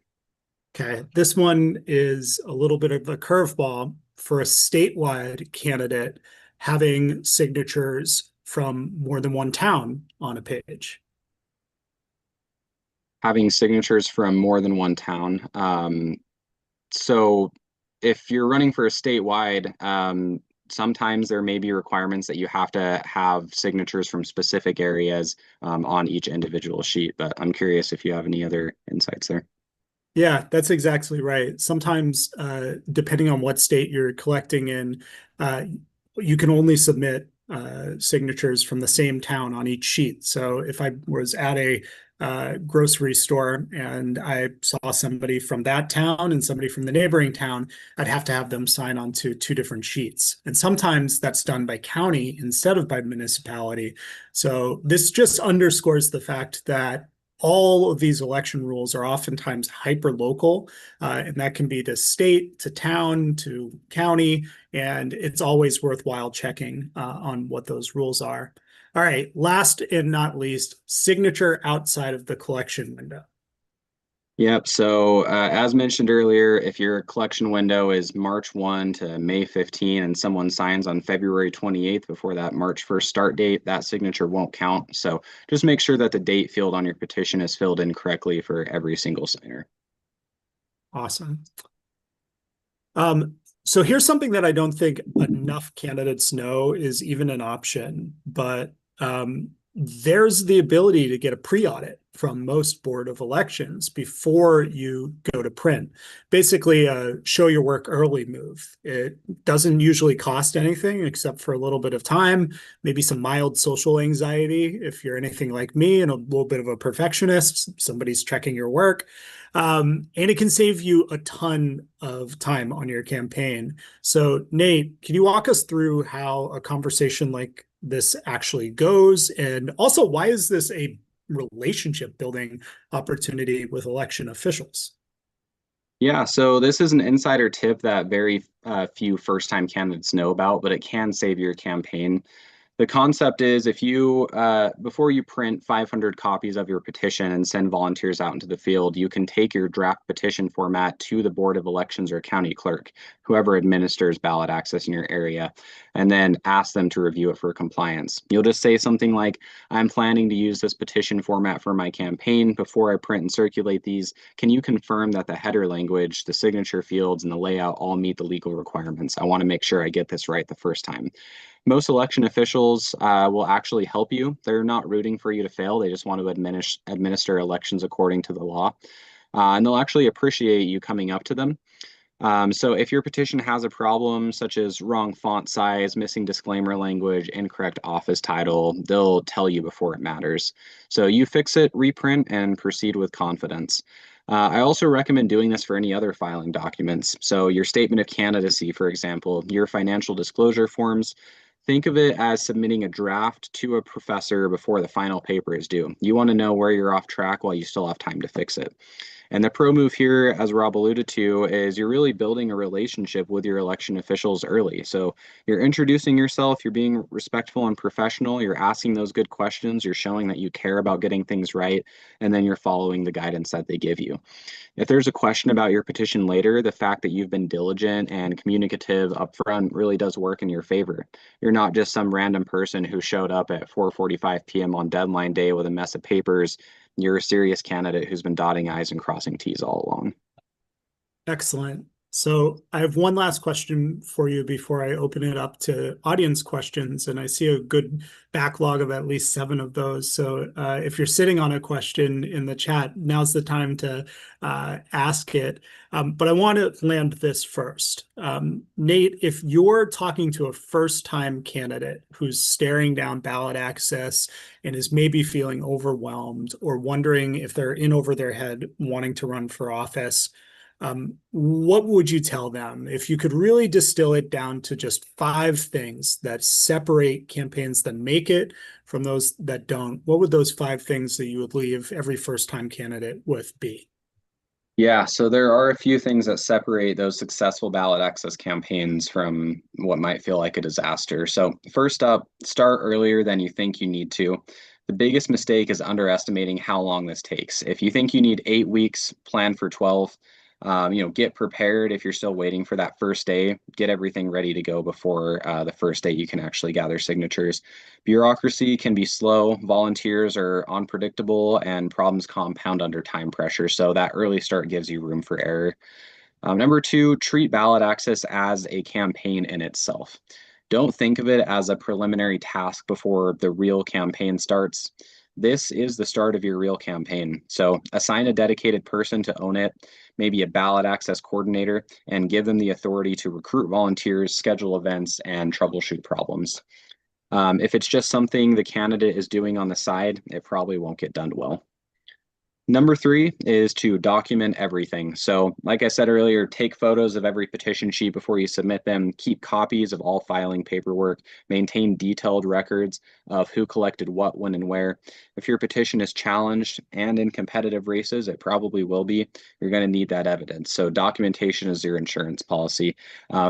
Okay. This one is a little bit of a curveball for a statewide candidate having signatures from more than one town on a page. Having signatures from more than one town. So if you're running for a statewide, sometimes there may be requirements that you have to have signatures from specific areas on each individual sheet, but I'm curious if you have any other insights there. Yeah, that's exactly right. Sometimes, depending on what state you're collecting in, you can only submit signatures from the same town on each sheet. So if I was at a grocery store and I saw somebody from that town and somebody from the neighboring town, I'd have to have them sign onto two different sheets. And sometimes that's done by county instead of by municipality. So this just underscores the fact that all of these election rules are oftentimes hyper local, and that can be to state, to town, to county, and it's always worthwhile checking on what those rules are. All right, last and not least, signature outside of the collection window. Yep. So as mentioned earlier, if your collection window is March 1 to May 15 and someone signs on February 28th before that March 1st start date, that signature won't count. So just make sure that the date field on your petition is filled in correctly for every single signer. Awesome. So here's something that I don't think enough candidates know is even an option, but there's the ability to get a pre-audit from most board of elections before you go to print. Basically, a show your work early move. It doesn't usually cost anything except for a little bit of time, maybe some mild social anxiety if you're anything like me and a little bit of a perfectionist, somebody's checking your work. And it can save you a ton of time on your campaign. So, Nate, can you walk us through how a conversation like this actually goes? And also, why is this a relationship building opportunity with election officials? Yeah, so this is an insider tip that very few first-time candidates know about, but it can save your campaign. The concept is if you, before you print 500 copies of your petition and send volunteers out into the field, you can take your draft petition format to the Board of Elections or county clerk, whoever administers ballot access in your area, and then ask them to review it for compliance. You'll just say something like, I'm planning to use this petition format for my campaign. Before I print and circulate these, can you confirm that the header language, the signature fields, and the layout all meet the legal requirements? I want to make sure I get this right the first time. Most election officials will actually help you. They're not rooting for you to fail. They just want to administer elections according to the law. And they'll actually appreciate you coming up to them. So if your petition has a problem such as wrong font size, missing disclaimer language, incorrect office title, they'll tell you before it matters. So you fix it, reprint, and proceed with confidence. I also recommend doing this for any other filing documents. So your statement of candidacy, for example, your financial disclosure forms. Think of it as submitting a draft to a professor before the final paper is due. You want to know where you're off track while you still have time to fix it. And the pro move here, as Rob alluded to, is you're really building a relationship with your election officials early. So you're introducing yourself, you're being respectful and professional, you're asking those good questions, you're showing that you care about getting things right, and then you're following the guidance that they give you. If there's a question about your petition later, the fact that you've been diligent and communicative upfront really does work in your favor. You're not just some random person who showed up at 4:45 p.m. on deadline day with a mess of papers. You're a serious candidate who's been dotting I's and crossing T's all along. Excellent. So I have one last question for you before I open it up to audience questions, and I see a good backlog of at least 7 of those. So if you're sitting on a question in the chat, now's the time to ask it. But I want to land this first. Nate, if you're talking to a first-time candidate who's staring down ballot access and is maybe feeling overwhelmed or wondering if they're in over their head wanting to run for office, what would you tell them if you could really distill it down to just 5 things that separate campaigns that make it from those that don't? What would those 5 things that you would leave every first-time candidate with be? Yeah, so there are a few things that separate those successful ballot access campaigns from what might feel like a disaster. So first up, start earlier than you think you need to. The biggest mistake is underestimating how long this takes. If you think you need 8 weeks, plan for 12. Get prepared if you're still waiting for that first day. Get everything ready to go before the first day you can actually gather signatures. Bureaucracy can be slow, volunteers are unpredictable, and problems compound under time pressure. So that early start gives you room for error. Number 2, treat ballot access as a campaign in itself. Don't think of it as a preliminary task before the real campaign starts. This is the start of your real campaign. So assign a dedicated person to own it, maybe a ballot access coordinator, and give them the authority to recruit volunteers, schedule events, and troubleshoot problems. If it's just something the candidate is doing on the side, it probably won't get done well. Number three is to document everything. So, like I said earlier, take photos of every petition sheet before you submit them, keep copies of all filing paperwork, maintain detailed records of who collected what, when, and where. If your petition is challenged and in competitive races, it probably will be, you're going to need that evidence. So, documentation is your insurance policy.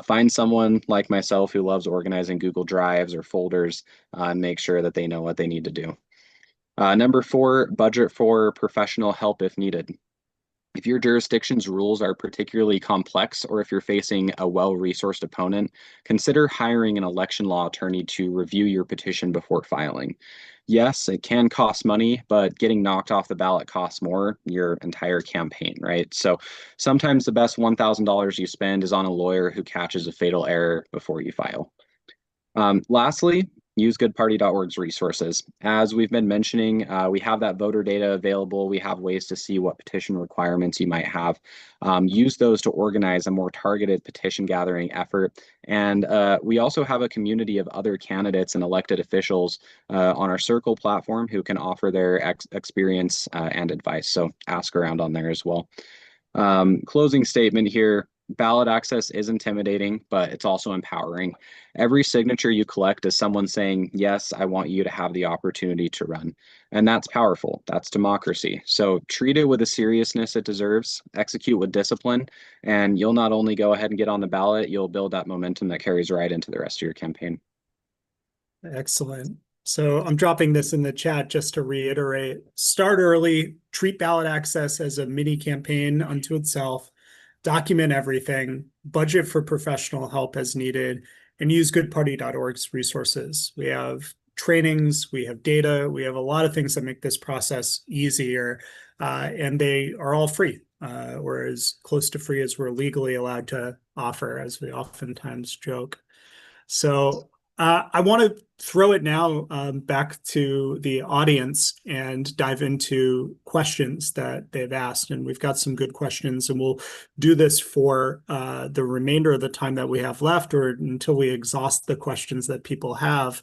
Find someone like myself who loves organizing Google Drives or folders and make sure that they know what they need to do. Number four, budget for professional help if needed. If your jurisdiction's rules are particularly complex or if you're facing a well-resourced opponent, consider hiring an election law attorney to review your petition before filing. Yes, it can cost money, but getting knocked off the ballot costs more your entire campaign, right? So sometimes the best $1,000 you spend is on a lawyer who catches a fatal error before you file. Lastly, use goodparty.org's resources. As we've been mentioning, we have that voter data available. We have ways to see what petition requirements you might have. Use those to organize a more targeted petition gathering effort. And we also have a community of other candidates and elected officials on our Circle platform who can offer their experience and advice. So ask around on there as well. Closing statement here. Ballot access is intimidating, but it's also empowering. Every signature you collect is someone saying, yes, I want you to have the opportunity to run. And that's powerful. That's democracy. So treat it with the seriousness it deserves, execute with discipline, and you'll not only go ahead and get on the ballot, you'll build that momentum that carries right into the rest of your campaign. Excellent. So I'm dropping this in the chat just to reiterate. Start early, treat ballot access as a mini campaign unto itself, document everything, budget for professional help as needed, and use goodparty.org's resources. We have trainings, we have data, we have a lot of things that make this process easier, and they are all free, or as close to free as we're legally allowed to offer, as we oftentimes joke. So I want to throw it now back to the audience and dive into questions that they've asked. And we've got some good questions, and we'll do this for the remainder of the time that we have left or until we exhaust the questions that people have.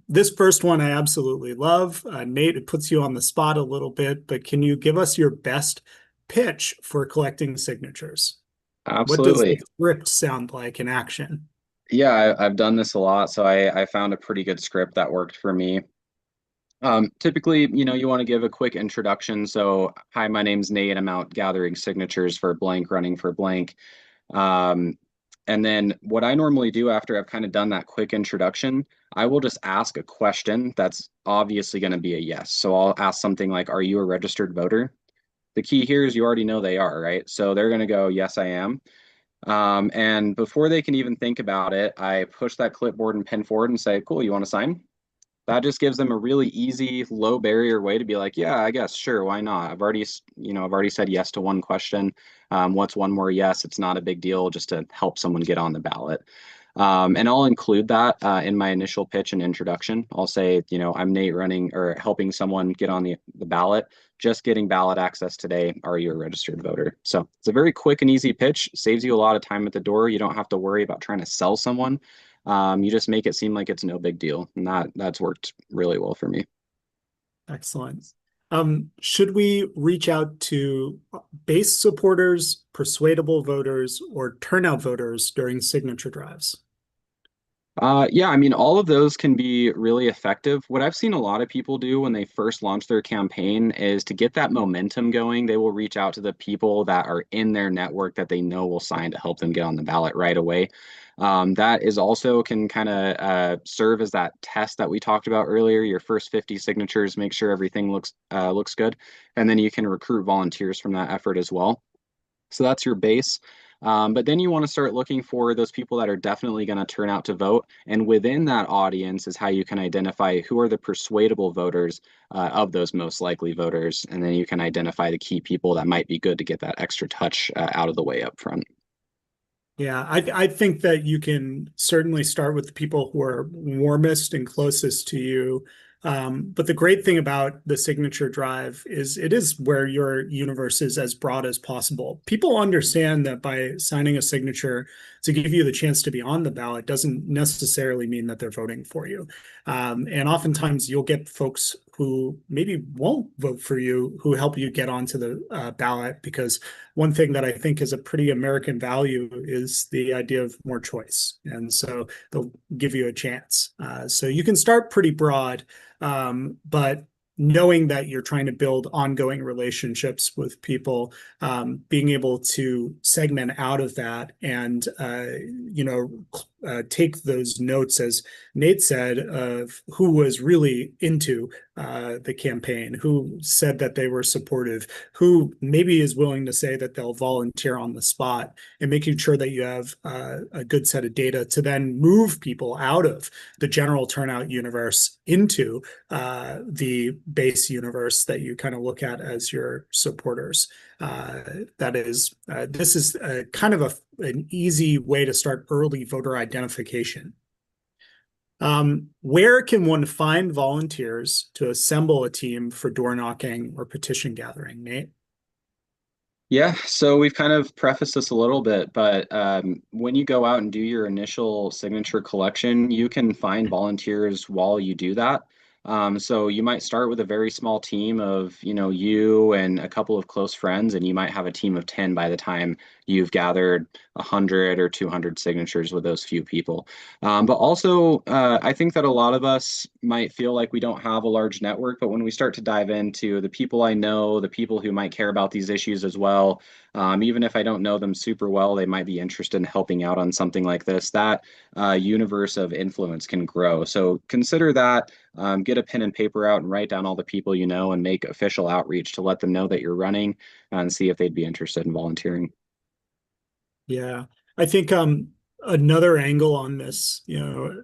This first one I absolutely love. Nate, it puts you on the spot a little bit, but can you give us your best pitch for collecting signatures? What does the Absolutely. script sound like in action? Yeah, I've done this a lot, so I found a pretty good script that worked for me. Typically, you want to give a quick introduction. So, hi, my name's Nate. I'm out gathering signatures for blank, running for blank. Um, and then what I normally do after I've kind of done that quick introduction, I will just ask a question that's obviously going to be a yes. So I'll ask something like, are you a registered voter? The key here is you already know they are, right? So they're going to go, yes, I am. And before they can even think about it, I push that clipboard and pen forward and say, cool, you want to sign? That just gives them a really easy, low barrier way to be like, yeah, I guess, sure, why not? I've already said yes to one question. What's one more yes? It's not a big deal just to help someone get on the ballot. And I'll include that in my initial pitch and introduction. I'll say, I'm Nate running or helping someone get on the ballot, just getting ballot access today. Are you a registered voter? So it's a very quick and easy pitch, saves you a lot of time at the door. You don't have to worry about trying to sell someone. You just make it seem like it's no big deal. And that's worked really well for me. Excellent. Should we reach out to base supporters, persuadable voters, or turnout voters during signature drives? Yeah, I mean, all of those can be really effective. What I've seen a lot of people do when they first launch their campaign is to get that momentum going, they will reach out to the people that are in their network that they know will sign to help them get on the ballot right away. That is also can kind of serve as that test that we talked about earlier. Your first 50 signatures, make sure everything looks good, and then you can recruit volunteers from that effort as well. So that's your base. But then you want to start looking for those people that are definitely going to turn out to vote. And within that audience is how you can identify who are the persuadable voters of those most likely voters. And then you can identify the key people that might be good to get that extra touch out of the way up front. Yeah, I think that you can certainly start with the people who are warmest and closest to you, But the great thing about the signature drive is it is where your universe is as broad as possible. People understand that by signing a signature to give you the chance to be on the ballot doesn't necessarily mean that they're voting for you. And oftentimes you'll get folks who maybe won't vote for you who help you get onto the ballot, because one thing that I think is a pretty American value is the idea of more choice. And so they'll give you a chance. So you can start pretty broad, but knowing that you're trying to build ongoing relationships with people, being able to segment out of that and, take those notes, as Nate said, of who was really into the campaign, who said that they were supportive, who maybe is willing to say that they'll volunteer on the spot, and making sure that you have a good set of data to then move people out of the general turnout universe into the base universe that you kind of look at as your supporters. This is kind of an easy way to start early voter identification. Where can one find volunteers to assemble a team for door knocking or petition gathering, Nate? Yeah, so we've kind of prefaced this a little bit, but when you go out and do your initial signature collection, you can find volunteers while you do that. So you might start with a very small team of, you and a couple of close friends, and you might have a team of 10 by the time you've gathered 100 or 200 signatures with those few people. But also, I think that a lot of us might feel like we don't have a large network, but when we start to dive into the people I know, the people who might care about these issues as well, even if I don't know them super well, they might be interested in helping out on something like this. That universe of influence can grow. So consider that. Get a pen and paper out and write down all the people you know and make official outreach to let them know that you're running and see if they'd be interested in volunteering. Yeah, I think another angle on this,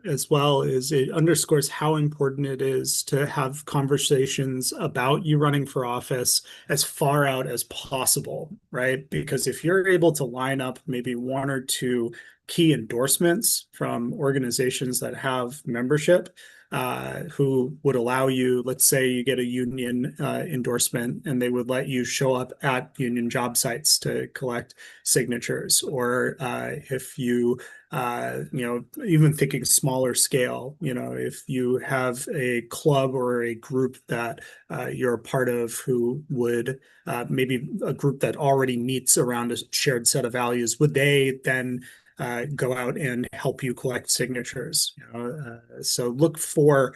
as well, is it underscores how important it is to have conversations about you running for office as far out as possible, right? Because if you're able to line up maybe one or two key endorsements from organizations that have membership, who would allow you, let's say you get a union endorsement and they would let you show up at union job sites to collect signatures, or if you, even thinking smaller scale, if you have a club or a group that you're a part of who would maybe a group that already meets around a shared set of values, would they then go out and help you collect signatures? So look for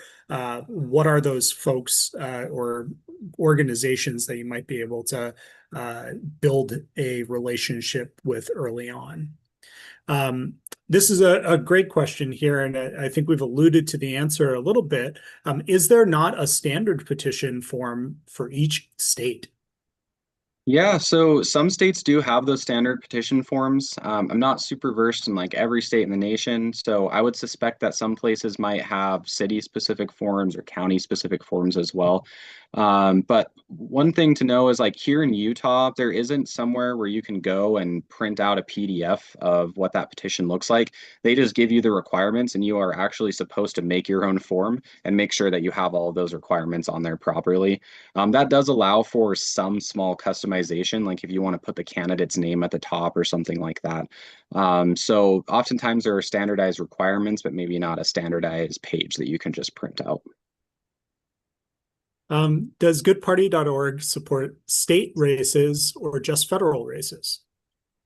what are those folks or organizations that you might be able to build a relationship with early on. This is a great question here, and I think we've alluded to the answer a little bit. Is there not a standard petition form for each state? Yeah, so some states do have those standard petition forms. I'm not super versed in like every state in the nation, so I would suspect that some places might have city-specific forms or county-specific forms as well. But one thing to know is like here in Utah, there isn't somewhere where you can go and print out a PDF of what that petition looks like. They just give you the requirements, and you are actually supposed to make your own form and make sure that you have all of those requirements on there properly. That does allow for some small customization, like if you want to put the candidate's name at the top or something like that. So oftentimes there are standardized requirements, but maybe not a standardized page that you can just print out. Does goodparty.org support state races or just federal races?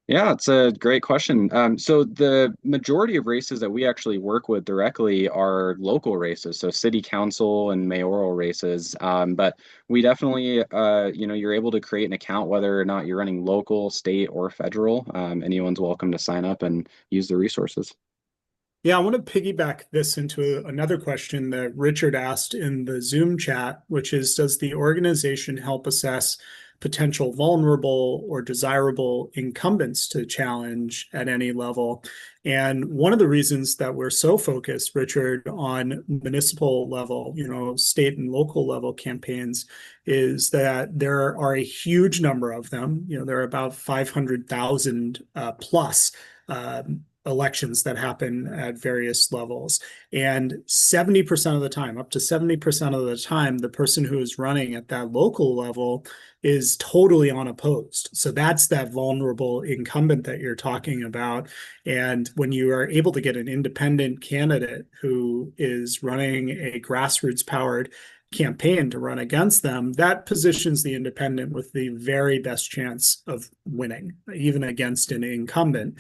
Yeah, it's a great question. So the majority of races that we actually work with directly are local races, so city council and mayoral races. But we definitely, you're able to create an account whether or not you're running local, state, or federal. Anyone's welcome to sign up and use the resources. Yeah, I want to piggyback this into another question that Richard asked in the Zoom chat, which is, does the organization help assess potential vulnerable or desirable incumbents to challenge at any level? And one of the reasons that we're so focused, Richard, on municipal level, state and local level campaigns, is that there are a huge number of them. There are about 500,000 plus elections that happen at various levels. And 70% of the time, up to 70% of the time, the person who is running at that local level is totally unopposed. So that's that vulnerable incumbent that you're talking about. And when you are able to get an independent candidate who is running a grassroots powered campaign to run against them, that positions the independent with the very best chance of winning, even against an incumbent,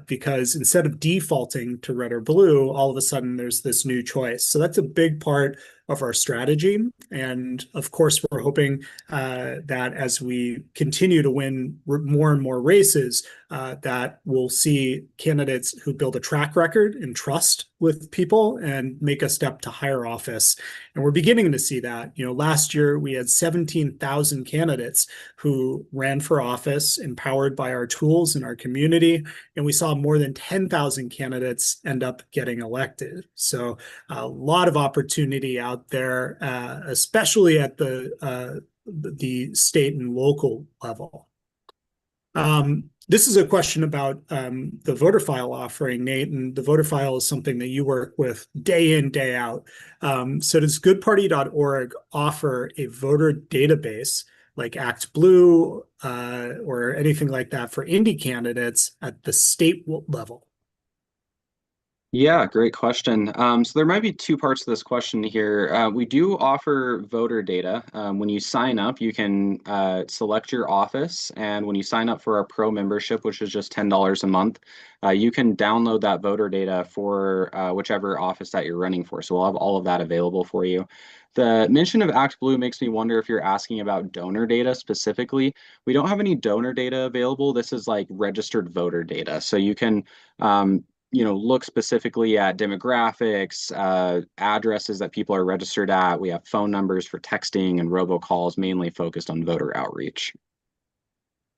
because instead of defaulting to red or blue, all of a sudden there's this new choice. So that's a big part of our strategy. And of course, we're hoping that as we continue to win more and more races, that we'll see candidates who build a track record and trust with people and make a step to higher office. And we're beginning to see that. You know, last year we had 17,000 candidates who ran for office, empowered by our tools in our community, and we saw more than 10,000 candidates end up getting elected. So a lot of opportunity out there, especially at the state and local level. This is a question about the voter file offering, Nate, and the voter file is something that you work with day in, day out. So does goodparty.org offer a voter database like Act Blue or anything like that for indie candidates at the state level? Yeah, great question. So there might be two parts to this question here. We do offer voter data. When you sign up, you can select your office, and when you sign up for our pro membership, which is just $10 a month, you can download that voter data for whichever office that you're running for. So we'll have all of that available for you. The mention of Act Blue makes me wonder if you're asking about donor data specifically. We don't have any donor data available. This is like registered voter data. So you can look specifically at demographics, addresses that people are registered at. We have phone numbers for texting and robocalls, mainly focused on voter outreach.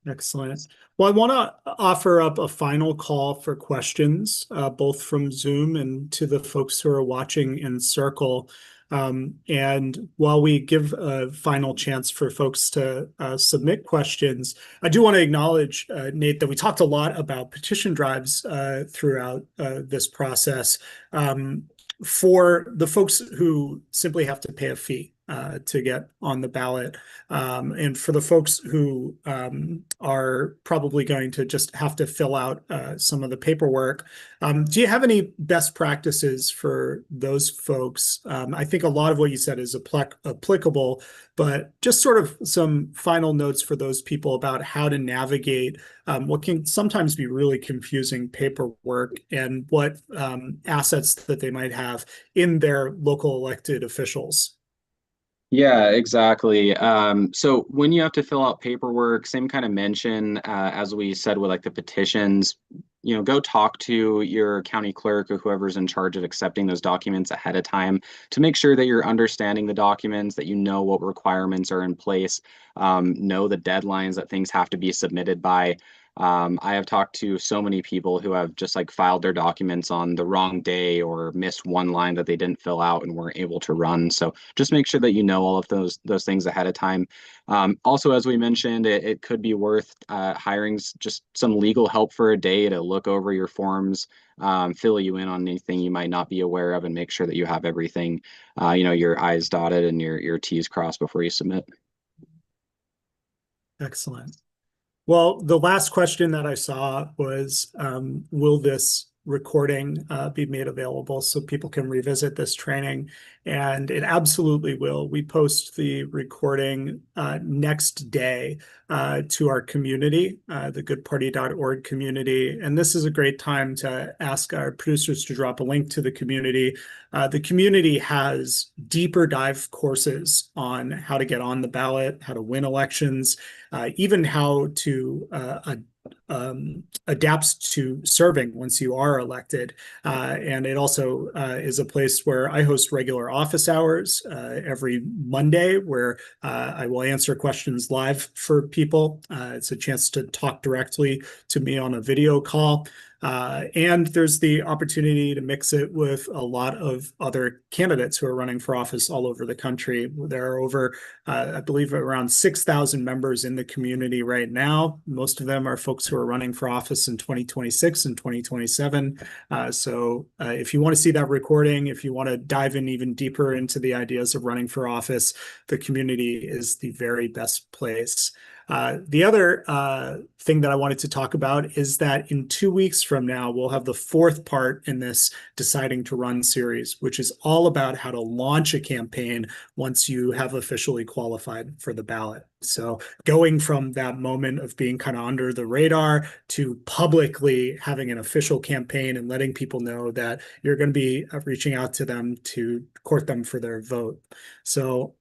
Excellent. Well, I want to offer up a final call for questions, both from Zoom and to the folks who are watching in Circle. And while we give a final chance for folks to submit questions, I do want to acknowledge, Nate, that we talked a lot about petition drives throughout this process. For the folks who simply have to pay a fee to get on the ballot, and for the folks who are probably going to just have to fill out some of the paperwork, do you have any best practices for those folks? I think a lot of what you said is applicable, but just sort of some final notes for those people about how to navigate what can sometimes be really confusing paperwork and what assets that they might have in their local elected officials. Yeah, exactly. So when you have to fill out paperwork, same kind of mention as we said with like the petitions, go talk to your county clerk or whoever's in charge of accepting those documents ahead of time to make sure that you're understanding the documents, that you know what requirements are in place, know the deadlines that things have to be submitted by. I have talked to so many people who have just like filed their documents on the wrong day or missed one line that they didn't fill out and weren't able to run. So just make sure that you know all of those things ahead of time. Also, as we mentioned, it could be worth hiring just some legal help for a day to look over your forms, fill you in on anything you might not be aware of, and make sure that you have everything, your I's dotted and your T's crossed before you submit. Excellent. Well, the last question that I saw was, will this recording be made available so people can revisit this training? And it absolutely will. We post the recording next day to our community, the goodparty.org community. And this is a great time to ask our producers to drop a link to the community. The community has deeper dive courses on how to get on the ballot, how to win elections, even how to adapts to serving once you are elected. And it also is a place where I host regular office hours every Monday where I will answer questions live for people. It's a chance to talk directly to me on a video call. And there's the opportunity to mix it with a lot of other candidates who are running for office all over the country. There are over, I believe, around 6,000 members in the community right now. Most of them are folks who are running for office in 2026 and 2027. So if you want to see that recording, if you want to dive in even deeper into the ideas of running for office, the community is the very best place. The other thing that I wanted to talk about is that in 2 weeks from now, we'll have the fourth part in this Deciding to Run series, which is all about how to launch a campaign once you have officially qualified for the ballot. So going from that moment of being kind of under the radar to publicly having an official campaign and letting people know that you're going to be reaching out to them to court them for their vote. So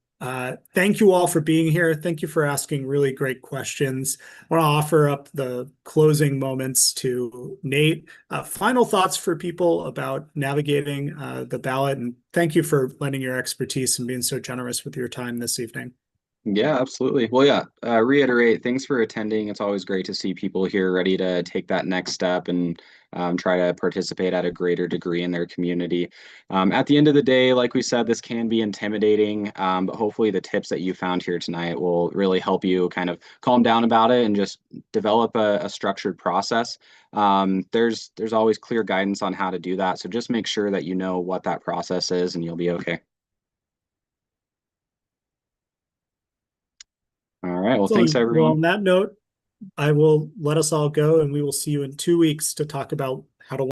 thank you all for being here. Thank you for asking really great questions. I want to offer up the closing moments to Nate. Final thoughts for people about navigating the ballot, and thank you for lending your expertise and being so generous with your time this evening. Yeah, absolutely. Well, yeah, reiterate, thanks for attending. It's always great to see people here ready to take that next step and try to participate at a greater degree in their community. At the end of the day, like we said, this can be intimidating, but hopefully the tips that you found here tonight will really help you kind of calm down about it and just develop a structured process. There's always clear guidance on how to do that. So just make sure that you know what that process is and you'll be okay. All right. Well, thanks, Excellent. Well, everyone. on that note, I will let us all go, and we will see you in 2 weeks to talk about how to